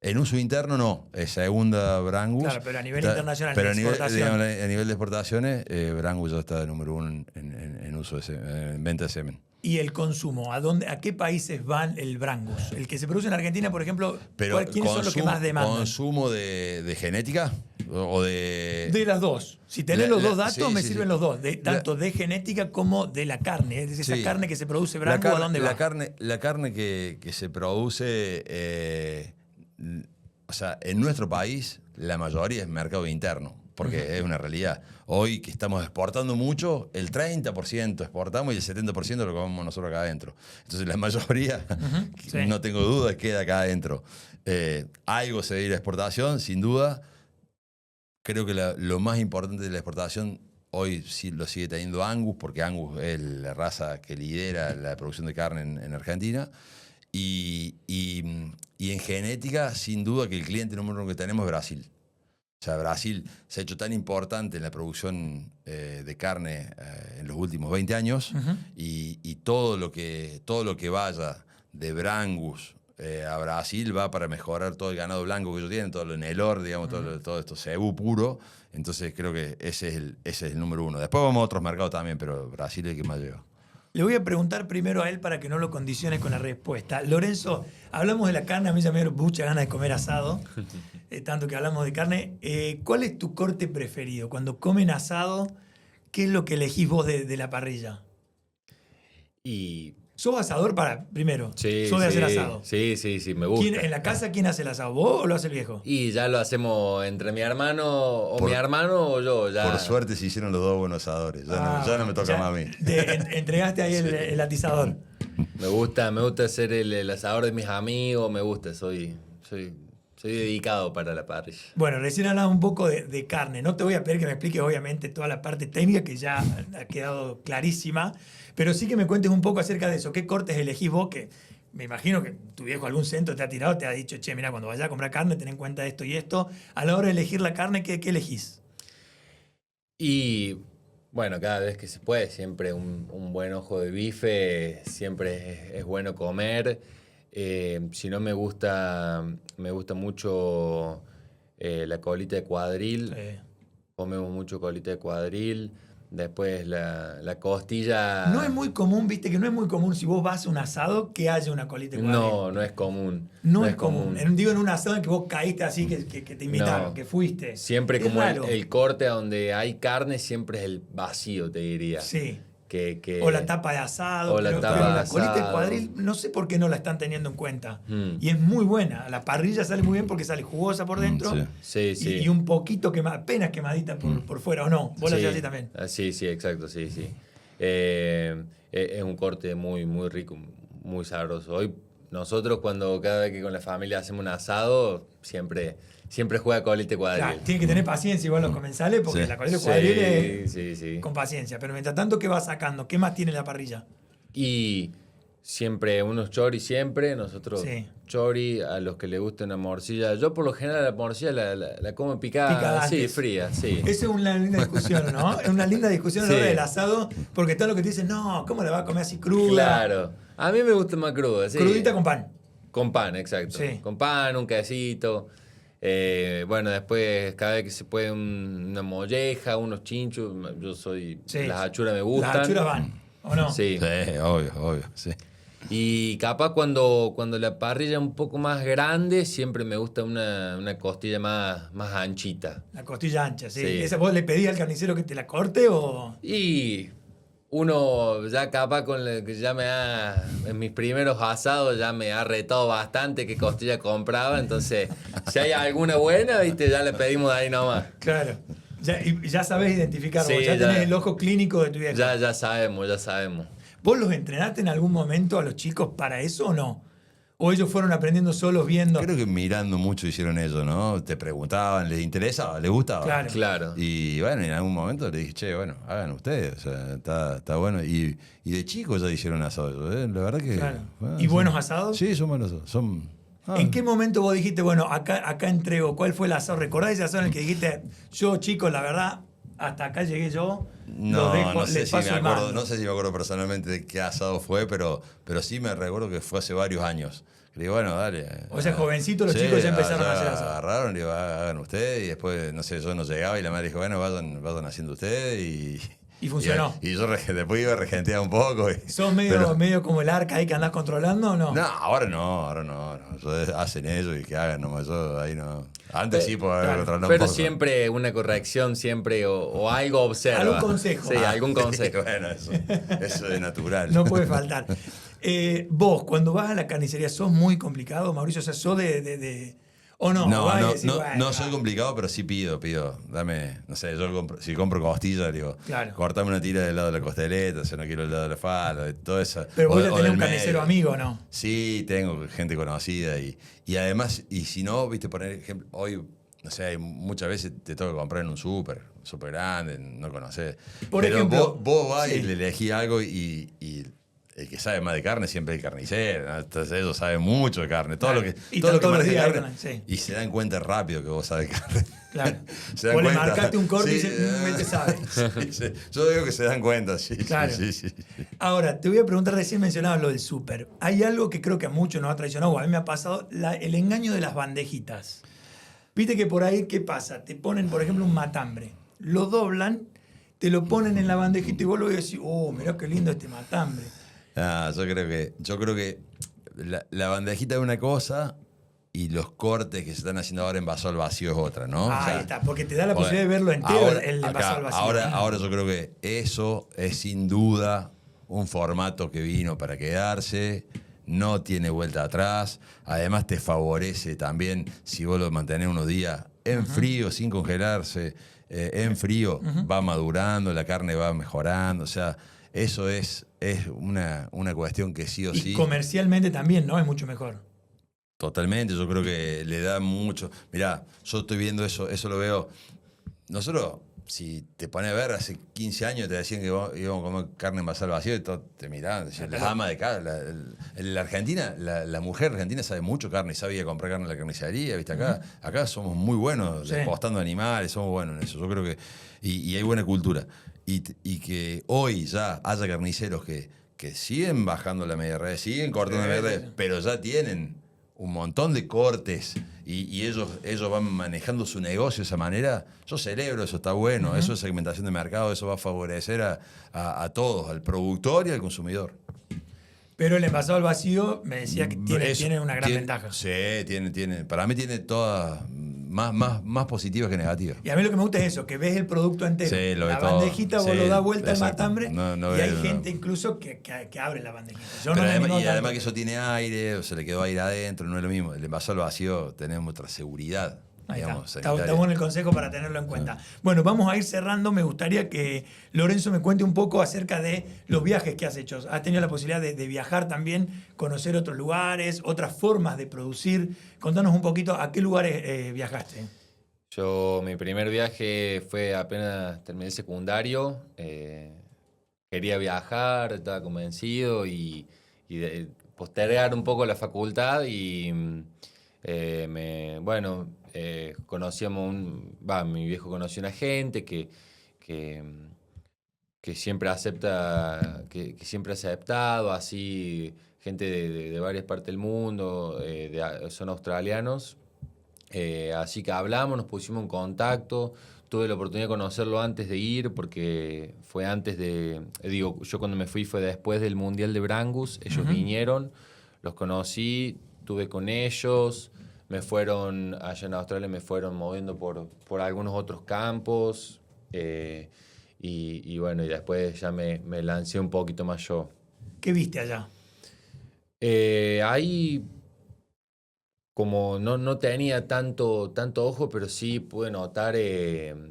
En uso interno no, es segunda Brangus.
Claro, pero a nivel internacional,
pero
de exportación.
digamos, a nivel de exportaciones, Brangus ya está de número 1 en uso de en venta de semen.
¿Y el consumo? ¿A qué países van el Brangus? El que se produce en Argentina, por ejemplo, ¿quiénes son los que más demandan?
¿Consumo de genética? ¿O de...?
De las dos. Si tenés los dos datos,
sí,
me
sí,
sirven
sí.
los dos. Tanto de genética como de la carne. Es decir, esa carne que se produce Brangus, ¿a dónde va?
La carne que se produce... o sea, en nuestro país, la mayoría es mercado interno. Porque es una realidad. Hoy que estamos exportando mucho, el 30% exportamos y el 70% lo comemos nosotros acá adentro. Entonces la mayoría, no tengo duda, queda acá adentro. Algo se ve de la exportación, sin duda. Creo que lo más importante de la exportación hoy sí lo sigue teniendo Angus, porque Angus es la raza que lidera la producción de carne en Argentina. Y en genética, sin duda que el cliente número 1 que tenemos es Brasil. O sea, Brasil se ha hecho tan importante en la producción de carne en los últimos 20 años y todo lo que vaya de Brangus a Brasil va para mejorar todo el ganado blanco que ellos tienen, todo lo Nelor, digamos, todo esto cebú puro. Entonces creo que ese es el número 1. Después vamos a otros mercados también, pero Brasil es el que más lleva.
Le voy a preguntar primero a él para que no lo condicione con la respuesta. Lorenzo, hablamos de la carne, a mí ya me dio mucha ganas de comer asado, tanto que hablamos de carne. ¿Cuál es tu corte preferido? Cuando comen asado, ¿qué es lo que elegís vos de la parrilla? ¿Sos asador primero?
Sí,
¿Sos de hacer asado?
Sí, me gusta.
¿En la casa quién hace el asado? ¿Vos o lo hace el viejo?
Y ya lo hacemos entre mi hermano o yo. Ya.
Por suerte se hicieron los dos buenos asadores. Ya no me toca más a mí.
Entregaste ahí el atizador.
Me gusta hacer el asador de mis amigos, me gusta, soy dedicado para la parrilla.
Bueno, recién hablaba un poco de carne. No te voy a pedir que me expliques, obviamente, toda la parte técnica que ya ha quedado clarísima, pero sí que me cuentes un poco acerca de eso. ¿Qué cortes elegís vos? Que me imagino que tu viejo algún centro te ha tirado, te ha dicho, che, mira, cuando vayas a comprar carne, ten en cuenta esto y esto. A la hora de elegir la carne, ¿qué elegís?
Y bueno, cada vez que se puede, siempre un buen ojo de bife, siempre es bueno comer. Si no, me gusta mucho la colita de cuadril.
Sí.
Comemos mucho colita de cuadril. Después la costilla.
No es muy común, viste, que no es muy común si vos vas a un asado que haya una colita de cuadril.
No es común.
No es común. Digo, en un asado en que vos caíste así, que te invitaron, que fuiste.
Siempre
es
como
raro.
el corte donde hay carne, siempre es el vacío, te diría.
Sí.
Que
o la tapa de asado.
O la tapa
pero
de
la colita de
asado.
cuadril, no sé por qué no la están teniendo en cuenta. Y es muy buena. La parrilla sale muy bien porque sale jugosa por dentro.
Sí.
Y un poquito apenas quemadita por fuera, ¿o no? Vos la hacés así también.
Sí, exacto, sí. Es un corte muy, muy rico, muy sabroso. Hoy nosotros cada vez que con la familia hacemos un asado, siempre juega colita de cuadril.
Claro, tiene que tener paciencia igual los comensales porque la colita de cuadril es con paciencia. Pero mientras tanto, ¿qué va sacando? ¿Qué más tiene la parrilla?
Y siempre unos chori, nosotros chori, a los que les gusta una morcilla. Yo por lo general la morcilla la como picada, fría, sí.
Esa es una linda discusión, ¿no? Es una linda discusión a la hora del asado, porque está lo que te dicen, no, ¿cómo la va a comer así cruda?
Claro, a mí me gusta más cruda, sí.
Crudita con pan.
Con pan, exacto.
Sí.
Con pan, un quesito. Bueno, después cada vez que se puede una molleja, unos chinchos, yo soy... Las achuras me gustan.
Las achuras van, ¿o no?
Sí.
Obvio, sí.
Y capaz cuando la parrilla es un poco más grande, siempre me gusta una costilla más anchita.
La costilla ancha, sí.
Sí.
¿Esa vos le pedís al carnicero que te la corte o...?
Y uno ya capaz que en mis primeros asados ya me ha retado bastante qué costilla compraba, entonces si hay alguna buena, viste, ya le pedimos de ahí nomás.
Claro. Ya sabés identificar
Sí,
vos, ya tenés el ojo clínico de tu vieja.
Ya sabemos.
¿Vos los entrenaste en algún momento a los chicos para eso o no? ¿O ellos fueron aprendiendo solos viendo?
Creo que mirando mucho hicieron eso, ¿no? Te preguntaban, ¿les interesaba? ¿Les gustaba?
Claro.
Claro.
Y bueno, en algún momento le dije, che, bueno, hagan ustedes, o sea, está bueno. Y de chicos ya hicieron asado, ¿eh? La verdad que...
Claro.
bueno,
¿Y buenos asados?
Sí, son buenos asados.
¿En qué momento vos dijiste, bueno, acá entrego? ¿Cuál fue el asado? ¿Recordás ese asado en el que dijiste, yo, chicos, la verdad, hasta acá llegué yo?
No, no sé
les
si me
paso el
acuerdo,
mando"?
no sé si me acuerdo personalmente de qué asado fue, pero sí me recuerdo que fue hace varios años. Le digo, bueno, dale.
O sea, jovencitos los chicos ya empezaron a hacer asado.
Agarraron, le digo, hagan ustedes, y después, no sé, yo no llegaba y la madre dijo, bueno, vayan haciendo ustedes
Y funcionó.
Y yo después iba a regentear un poco.
¿Sos medio como el arca ahí que andás controlando o no?
No, ahora no. Hacen eso y que hagan nomás. Yo ahí no. Antes sí, por haber
claro.
controlado un
Pero
poco.
siempre una corrección, siempre, o algo observa.
Algún consejo.
Sí, algún consejo.
Bueno, eso es natural.
No puede faltar. Vos, cuando vas a la carnicería, ¿sos muy complicado, Mauricio? O sea, ¿sos de ¿o no? Vas y decís, bueno,
no soy complicado, pero sí pido. Dame, no sé, si compro costilla, digo,
Claro.
cortame una tira del lado de la costeleta, si no quiero el lado de la falda, de todo eso.
Pero vos ya
O
tenés
del
un carnicero
medio.
amigo, ¿no?
Sí, tengo gente conocida y además, y si no, viste, poner ejemplo, hoy, no sé, muchas veces te tengo que comprar en un súper grande, no conocés.
Por
Pero
ejemplo,
vos vas
sí.
y le elegís algo y el que sabe más de carne siempre es el carnicero, ¿no? Entonces ellos saben mucho de carne. Todo
Claro.
lo que,
Y
todo lo que
todos los
maneja
días ahí
carne.
con la- sí.
Y se dan cuenta rápido que vos sabés de carne.
Claro.
Se dan
Vos le
cuenta.
marcaste un corte y
Sí,
dice, "Este sabe".
sí. Yo digo que se dan cuenta, sí.
Claro.
Sí.
Ahora, te voy a preguntar, recién mencionabas lo del súper. Hay algo que creo que a muchos nos ha traicionado, o a mí me ha pasado, el engaño de las bandejitas. Viste que por ahí, ¿qué pasa? Te ponen, por ejemplo, un matambre. Lo doblan, te lo ponen en la bandejita y vos lo ves y decís, oh, mirá qué lindo este matambre.
Yo creo que la bandejita es una cosa y los cortes que se están haciendo ahora en vaso al vacío es otra, ¿no? O sea,
Ahí está, porque te da la posibilidad de verlo entero
ahora,
el
acá,
envasado al vacío.
ahora yo creo que eso es sin duda un formato que vino para quedarse, no tiene vuelta atrás, además te favorece también si vos lo mantenés unos días en frío, sin congelarse, en frío, va madurando, la carne va mejorando, o sea, eso es una cuestión que sí o
Y
sí...
comercialmente también, ¿no? Es mucho mejor.
Totalmente, yo creo que le da mucho. Mirá, yo estoy viendo eso lo veo. Nosotros, si te pones a ver, hace 15 años te decían que íbamos a comer carne envasada al vacío y todos te miraban, decían, las amas de casa. La Argentina, la mujer argentina sabe mucho carne y sabe ir a comprar carne en la carnicería, ¿viste? Acá somos muy buenos
Sí.
despostando animales, somos buenos en eso. Yo creo que. Y hay buena cultura. Y que hoy ya haya carniceros que siguen bajando la media red, siguen cortando la media red, pero ya tienen un montón de cortes y ellos van manejando su negocio de esa manera. Yo celebro eso, está bueno. Eso es segmentación de mercado, eso va a favorecer a todos, al productor y al consumidor.
Pero el envasado al vacío, me decía que tiene una gran ventaja.
Sí, tiene. Para mí tiene todas más positivas que negativas.
Y a mí lo que me gusta es eso, que ves el producto entero.
Sí, lo
la
ves todo.
bandejita, vos
Sí,
lo das vuelta al
exacto.
matambre
No
y hay
ves,
gente incluso que abre la bandejita. Yo
Pero
no me
además,
animo
y además
tanto.
que eso tiene aire, o se le quedó aire adentro, no es lo mismo. El envasado al vacío tenemos otra seguridad.
Ahí
Digamos,
está.
sanitaria.
Está bueno el consejo para tenerlo en cuenta. Bueno, vamos a ir cerrando. Me gustaría que Lorenzo me cuente un poco acerca de los viajes que has hecho. Has tenido la posibilidad de viajar también, conocer otros lugares, otras formas de producir. Contanos un poquito a qué lugares viajaste.
Mi primer viaje fue apenas terminé el secundario. Quería viajar, estaba convencido y postergar un poco la facultad y mi viejo conoció una gente que siempre acepta, que siempre ha aceptado, así, gente de varias partes del mundo, son australianos. Así que hablamos, nos pusimos en contacto. Tuve la oportunidad de conocerlo antes de ir, porque fue antes de... yo cuando me fui fue después del Mundial de Brangus. Ellos vinieron, los conocí, estuve con ellos. Allá en Australia me fueron moviendo por algunos otros campos. Y después ya me lancé un poquito más yo.
¿Qué viste allá?
Ahí... Como no tenía tanto ojo, pero sí pude notar que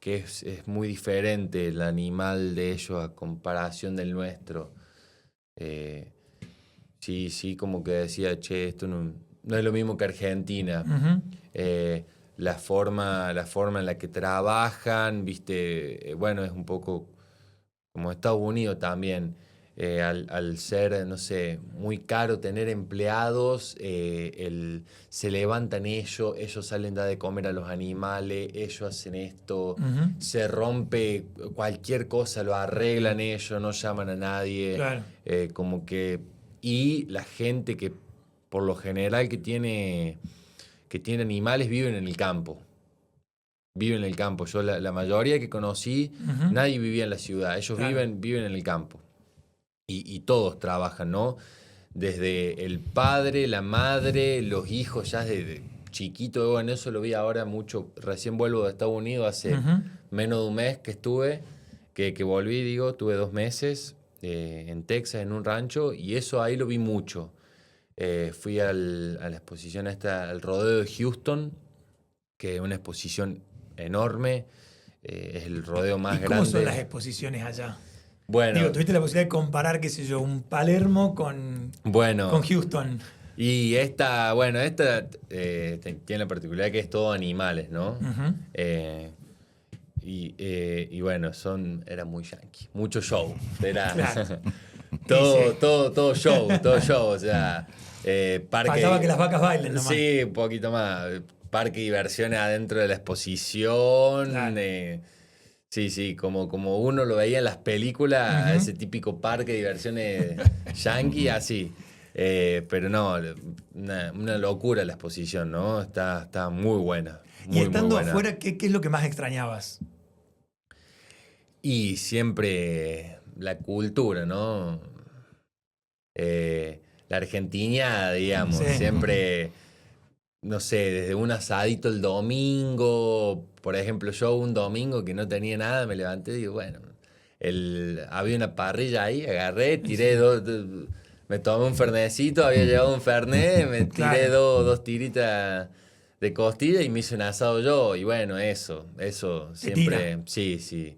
es muy diferente el animal de ellos a comparación del nuestro. Sí, sí, como que decía, che, esto no es lo mismo que Argentina. La forma en la que trabajan, viste, bueno, es un poco como Estados Unidos también. Al ser, no sé, muy caro tener empleados, se levantan ellos salen a dar de comer a los animales, ellos hacen esto, se rompe cualquier cosa, lo arreglan ellos, no llaman a nadie.
Claro.
Como que. Y la gente que, por lo general, que tiene animales, viven en el campo. Viven en el campo. Yo, la mayoría que conocí, nadie vivía en la ciudad. Ellos
Claro.
viven en el campo. Y todos trabajan, ¿no? Desde el padre, la madre, los hijos, ya desde chiquito. Bueno, eso lo vi ahora mucho. Recién vuelvo de Estados Unidos, hace menos de un mes que estuve, que volví, digo, tuve 2 meses en Texas, en un rancho, y eso ahí lo vi mucho. Fui a la exposición esta, al rodeo de Houston, que es una exposición enorme. Es el rodeo más
¿Y cómo
grande.
son las exposiciones allá?
Bueno,
Digo, tuviste la posibilidad de comparar, qué sé yo, un Palermo con Houston.
Y esta tiene la particularidad que es todo animales, ¿no? Y bueno, era muy yankee, mucho show. Era
Claro.
todo show, o sea, parque.
Faltaba que las vacas bailen nomás.
Sí, un poquito más. Parque de diversiones adentro de la exposición.
Claro.
Sí, como uno lo veía en las películas, ese típico parque de diversiones yankee, así. Pero no, una locura la exposición, ¿no? Está muy buena.
Y estando
muy buena.
afuera, ¿qué es lo que más extrañabas?
Y siempre la cultura, ¿no? La argentina, digamos,
Sí.
siempre, no sé, desde un asadito el domingo, por ejemplo, yo un domingo que no tenía nada, me levanté y digo, bueno, había una parrilla ahí, agarré, tiré me tomé un fernecito, había llevado un fernet, me tiré
Claro.
dos tiritas de costilla y me hice un asado yo, y bueno, eso siempre, sí.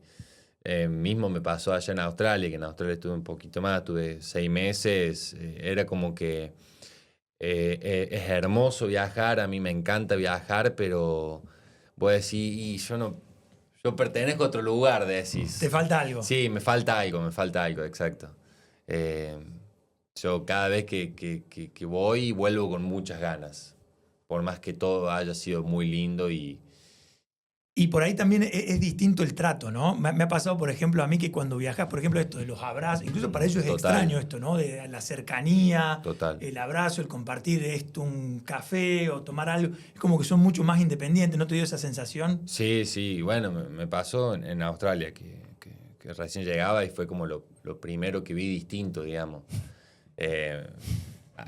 Mismo me pasó allá en Australia, que en Australia estuve un poquito más, tuve 6 meses, era como que es hermoso viajar, a mí me encanta viajar, pero voy a decir, yo pertenezco a otro lugar, decís.
¿Te falta algo?
Sí, me falta algo, exacto. Yo cada vez que voy, vuelvo con muchas ganas, por más que todo haya sido muy lindo
Y por ahí también es distinto el trato, ¿no? Me ha pasado, por ejemplo, a mí que cuando viajas, por ejemplo, esto de los abrazos, incluso para ellos es
Total.
extraño esto, ¿no? De la cercanía,
Total.
el abrazo, el compartir esto, un café o tomar algo. Es como que son mucho más independientes, ¿no te dio esa sensación?
Sí, bueno, me pasó en Australia, que recién llegaba y fue como lo primero que vi distinto, digamos.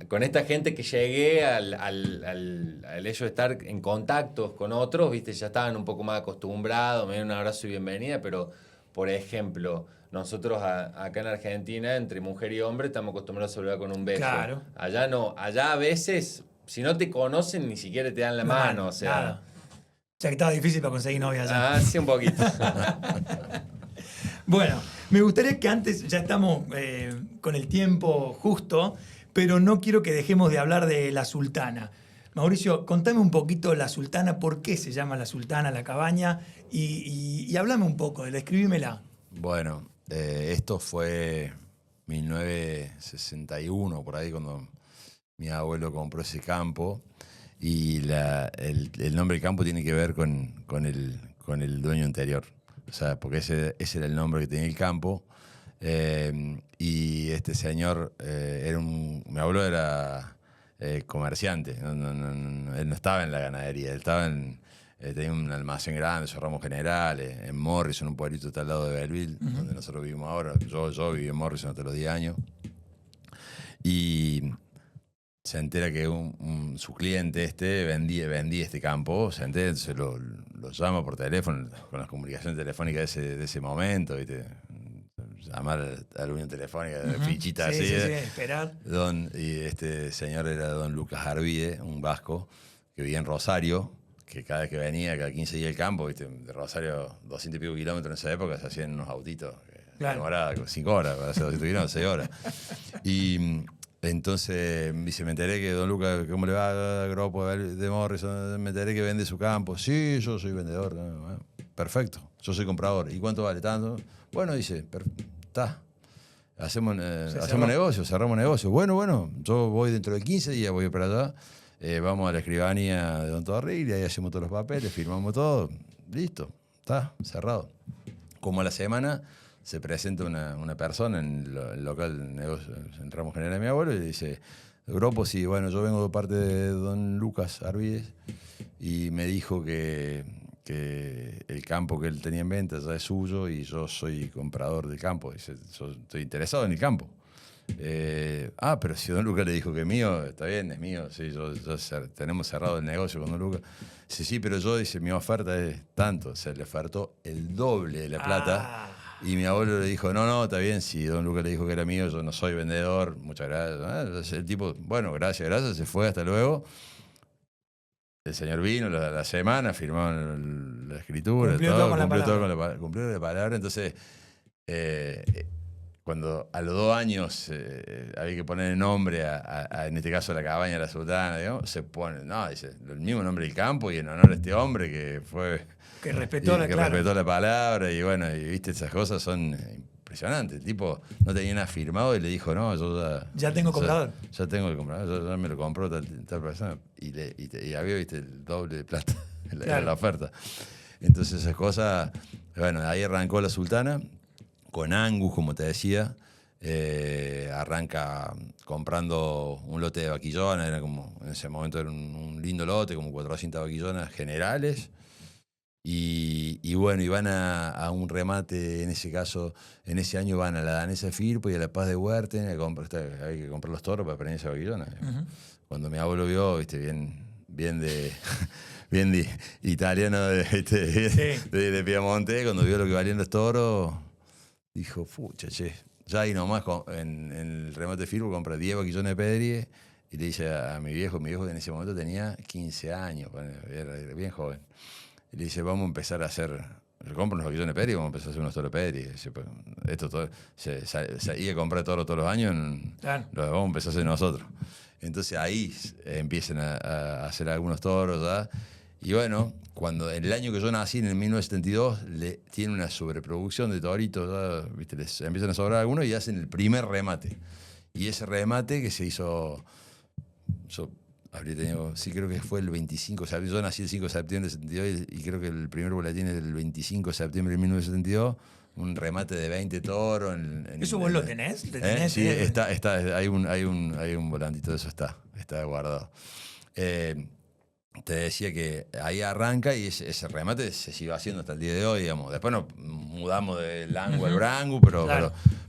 Con esta gente que llegué al hecho de estar en contactos con otros, viste, ya estaban un poco más acostumbrados, me dieron un abrazo y bienvenida, pero, por ejemplo, nosotros acá en Argentina, entre mujer y hombre, estamos acostumbrados a saludar con un beso.
Claro.
Allá no, allá a veces, si no te conocen, ni siquiera te dan la mano, o sea.
Nada. O sea que estaba difícil para conseguir novia allá.
Sí, un poquito.
Bueno, me gustaría que antes, ya estamos con el tiempo justo, pero no quiero que dejemos de hablar de la Sultana. Mauricio, contame un poquito la Sultana, por qué se llama la Sultana, la cabaña, y háblame un poco, describímela.
Bueno, esto fue 1961, por ahí, cuando mi abuelo compró ese campo. Y el nombre del campo tiene que ver con el dueño anterior. O sea, porque ese era el nombre que tenía el campo. Y este señor, mi abuelo era comerciante. Él no estaba en la ganadería, él estaba tenía un almacén grande, Ramos Generales, en Morrison, un pueblito que está al lado de Belleville, donde nosotros vivimos ahora. Yo viví en Morrison hasta los 10 años. Y se entera que su cliente vendía este campo, se entera, entonces lo llama por teléfono, con las comunicaciones telefónicas de ese momento, ¿viste? Llamar a la unión telefónica, fichita así.
Sí, esperar.
Y este señor era don Lucas Arvide, un vasco, que vivía en Rosario, que cada vez que venía, cada 15 días al campo, ¿viste? De Rosario, 200 y pico kilómetros en esa época, se hacían unos autitos.
Claro.
Demoraba 5 horas, para hacer 200 kilómetros, 6 horas. Y Entonces, dice, me enteré que don Lucas, ¿cómo le va a Gropo de Morrison? Me enteré que vende su campo. Sí, yo soy vendedor. Bueno, perfecto, yo soy comprador. ¿Y cuánto vale? Tanto. Bueno, dice, está. Hacemos negocio, cerramos negocio. Bueno, yo voy dentro de 15 días, voy para allá. Vamos a la escribanía de don Torril y ahí hacemos todos los papeles, firmamos todo. Listo, está, cerrado. Como a la semana se presenta una persona en el local negocio, en Ramos General de mi abuelo y dice, Gropo, sí, bueno, yo vengo de parte de don Lucas Arvides y me dijo que el campo que él tenía en venta ya es suyo y yo soy comprador del campo. Dice, yo estoy interesado en el campo. Pero si don Lucas le dijo que es mío, está bien, es mío. Sí, tenemos cerrado el negocio con don Lucas. Dice, sí, pero yo, dice, mi oferta es tanto. Se le ofertó el doble de la plata. Y mi abuelo le dijo, no, está bien, si don Lucas le dijo que era mío, yo no soy vendedor, muchas gracias. El tipo, bueno, gracias, se fue, hasta luego. El señor vino la semana, firmaron la escritura,
cumplió todo
cumplió la palabra. Entonces, cuando a los 2 años había que poner el nombre en este caso a la cabaña de la Sultana, digamos, se pone, dice, el mismo nombre del campo y en honor a este hombre que fue...
Que respetó
respetó la palabra y bueno, y viste, esas cosas son impresionantes. El tipo no tenía nada firmado y le dijo, no, yo
ya tengo comprador.
Ya tengo el comprador, ya me lo compró tal persona. Y había, viste, el doble de plata en la oferta. Entonces esas cosas, bueno, ahí arrancó la Sultana, con Angus, como te decía. Arranca comprando un lote de vaquillonas, era como, en ese momento era un lindo lote, como 400 vaquillonas generales. Y bueno, y van a un remate, en ese caso, en ese año van a la Danesa Firpo y a la Paz de Huerten, hay que comprar los toros para prender esa vaquillona. Uh-huh. Cuando mi abuelo vio, viste, bien de italiano, de Piamonte, cuando vio lo que valían los toros, dijo, pucha, ya ahí nomás en el remate Firpo compra 10 vaquillones de pedrie y le dice a mi viejo que en ese momento tenía 15 años, era bien joven. Y le dice, vamos a empezar a hacer, yo compro unos vaquillones de pedri y vamos a empezar a hacer unos toros de pedri. Se iba a comprar toros todos los años, claro. Los vamos a empezar a hacer nosotros. Entonces ahí empiezan a hacer algunos toros, ¿ya? Y bueno, cuando el año que yo nací, en el 1972, tiene una sobreproducción de toritos, ¿ya? ¿Viste? Les empiezan a sobrar algunos y hacen el primer remate. Y ese remate que se hizo... Habría tenido, sí, creo que fue el 25 de septiembre. Yo nací el 5 de septiembre del 72 y creo que el primer boletín es del 25 de septiembre de 1972. Un remate de 20 toros.
¿Eso vos lo tenés?
Sí, hay un volantito de eso, está guardado. Te decía que ahí arranca y ese remate se sigue haciendo hasta el día de hoy, digamos. Después nos mudamos del Angu al Brangu,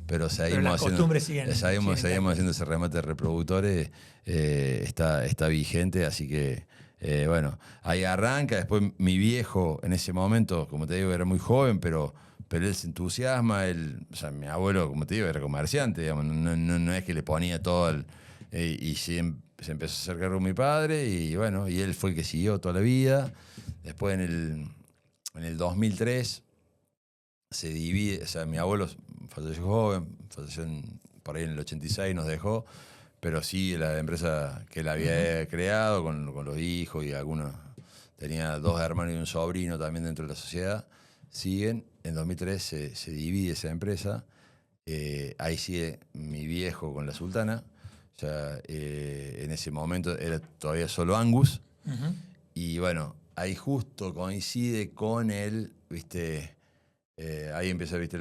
pero seguimos haciendo ese remate de reproductores, está vigente, así que bueno, ahí arranca. Después mi viejo, en ese momento, como te digo, era muy joven, pero él se entusiasma. O sea, mi abuelo, como te digo, era comerciante, digamos, no es que le ponía todo y se empezó a acercar con mi padre y bueno, y él fue el que siguió toda la vida. Después en el 2003 se divide, o sea, mi abuelo falleció joven, por ahí en el 86 nos dejó, pero sí la empresa que él había creado con los hijos y algunos, tenía 2 hermanos y un sobrino también dentro de la sociedad, siguen. En 2003 se divide esa empresa, ahí sigue mi viejo con la Sultana. O sea, en ese momento era todavía solo Angus. Uh-huh. Y bueno, ahí justo coincide con él, ¿viste? Ahí empieza, ¿viste?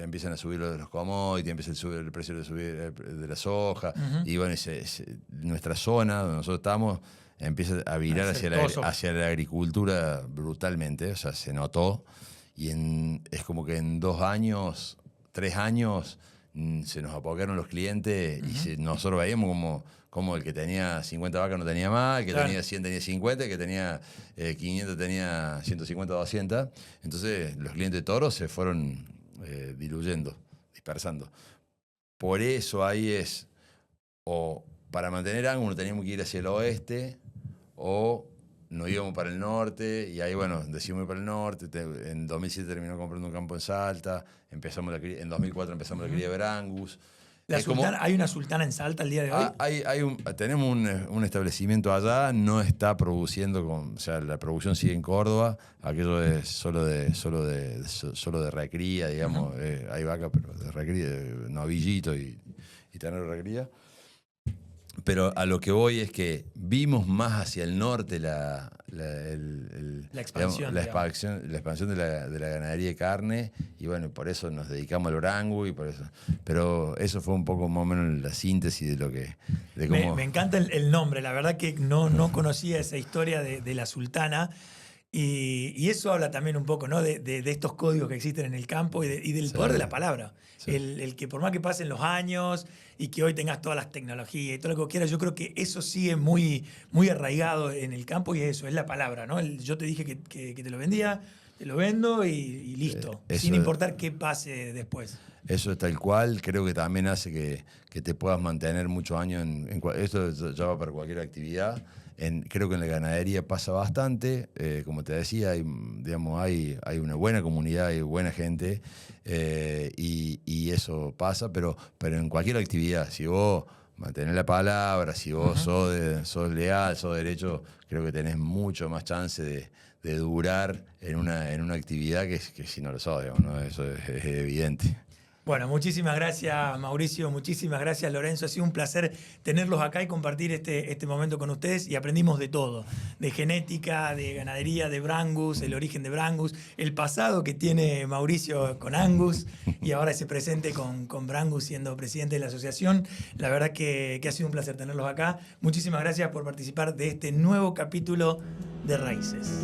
Empiezan a subir los commodities, empieza el precio de la soja. Uh-huh. Y bueno, nuestra zona donde nosotros estamos empieza a virar hacia la agricultura brutalmente. O sea, se notó. Y es como que en 2 años, 3 años... se nos apocaron los clientes. Uh-huh. Y nosotros veíamos como el que tenía 50 vacas no tenía más, el que tenía 100 tenía 50, el que tenía 500 tenía 150, 200. Entonces los clientes de toros se fueron diluyendo, dispersando. Por eso ahí o para mantener ángulo teníamos que ir hacia el oeste o nos íbamos para el norte, y ahí, bueno, decidimos ir para el norte. En 2007 terminó comprando un campo en Salta, en 2004 empezamos la cría de Angus. Es como-
¿Hay una sultana en Salta el día de hoy?
Tenemos un establecimiento allá, no está produciendo, o sea, la producción sigue en Córdoba, aquello es solo de recría, digamos, hay vaca, pero de recría, novillito y tener recría. Pero a lo que voy es que vimos más hacia el norte la
expansión,
la expansión de la ganadería de carne, y bueno, por eso nos dedicamos al orangu y por eso. Pero eso fue un poco más o menos la síntesis de lo que. De cómo,
Me encanta el nombre, la verdad que no conocía esa historia de la sultana. Y eso habla también un poco, ¿no? de estos códigos que existen en el campo y del poder de la palabra.
Sí.
El que por más que pasen los años y que hoy tengas todas las tecnologías y todo lo que quieras, yo creo que eso sigue muy, muy arraigado en el campo, y eso, es la palabra, ¿no? Yo te dije que te lo vendía, te lo vendo y listo, sin importar qué pase después.
Eso es tal cual, creo que también hace que te puedas mantener muchos años esto ya va para cualquier actividad. Creo que en la ganadería pasa bastante, como te decía, hay una buena comunidad, hay buena gente, y eso pasa, pero en cualquier actividad, si vos mantenés la palabra, si vos sos leal, sos derecho, creo que tenés mucho más chance de durar en una actividad que si no lo sos, digamos, ¿no? Eso es evidente.
Bueno, muchísimas gracias, Mauricio, muchísimas gracias, Lorenzo. Ha sido un placer tenerlos acá y compartir este momento con ustedes, y aprendimos de todo, de genética, de ganadería, de Brangus, el origen de Brangus, el pasado que tiene Mauricio con Angus y ahora ese presente con Brangus siendo presidente de la asociación. La verdad que ha sido un placer tenerlos acá. Muchísimas gracias por participar de este nuevo capítulo de Raíces.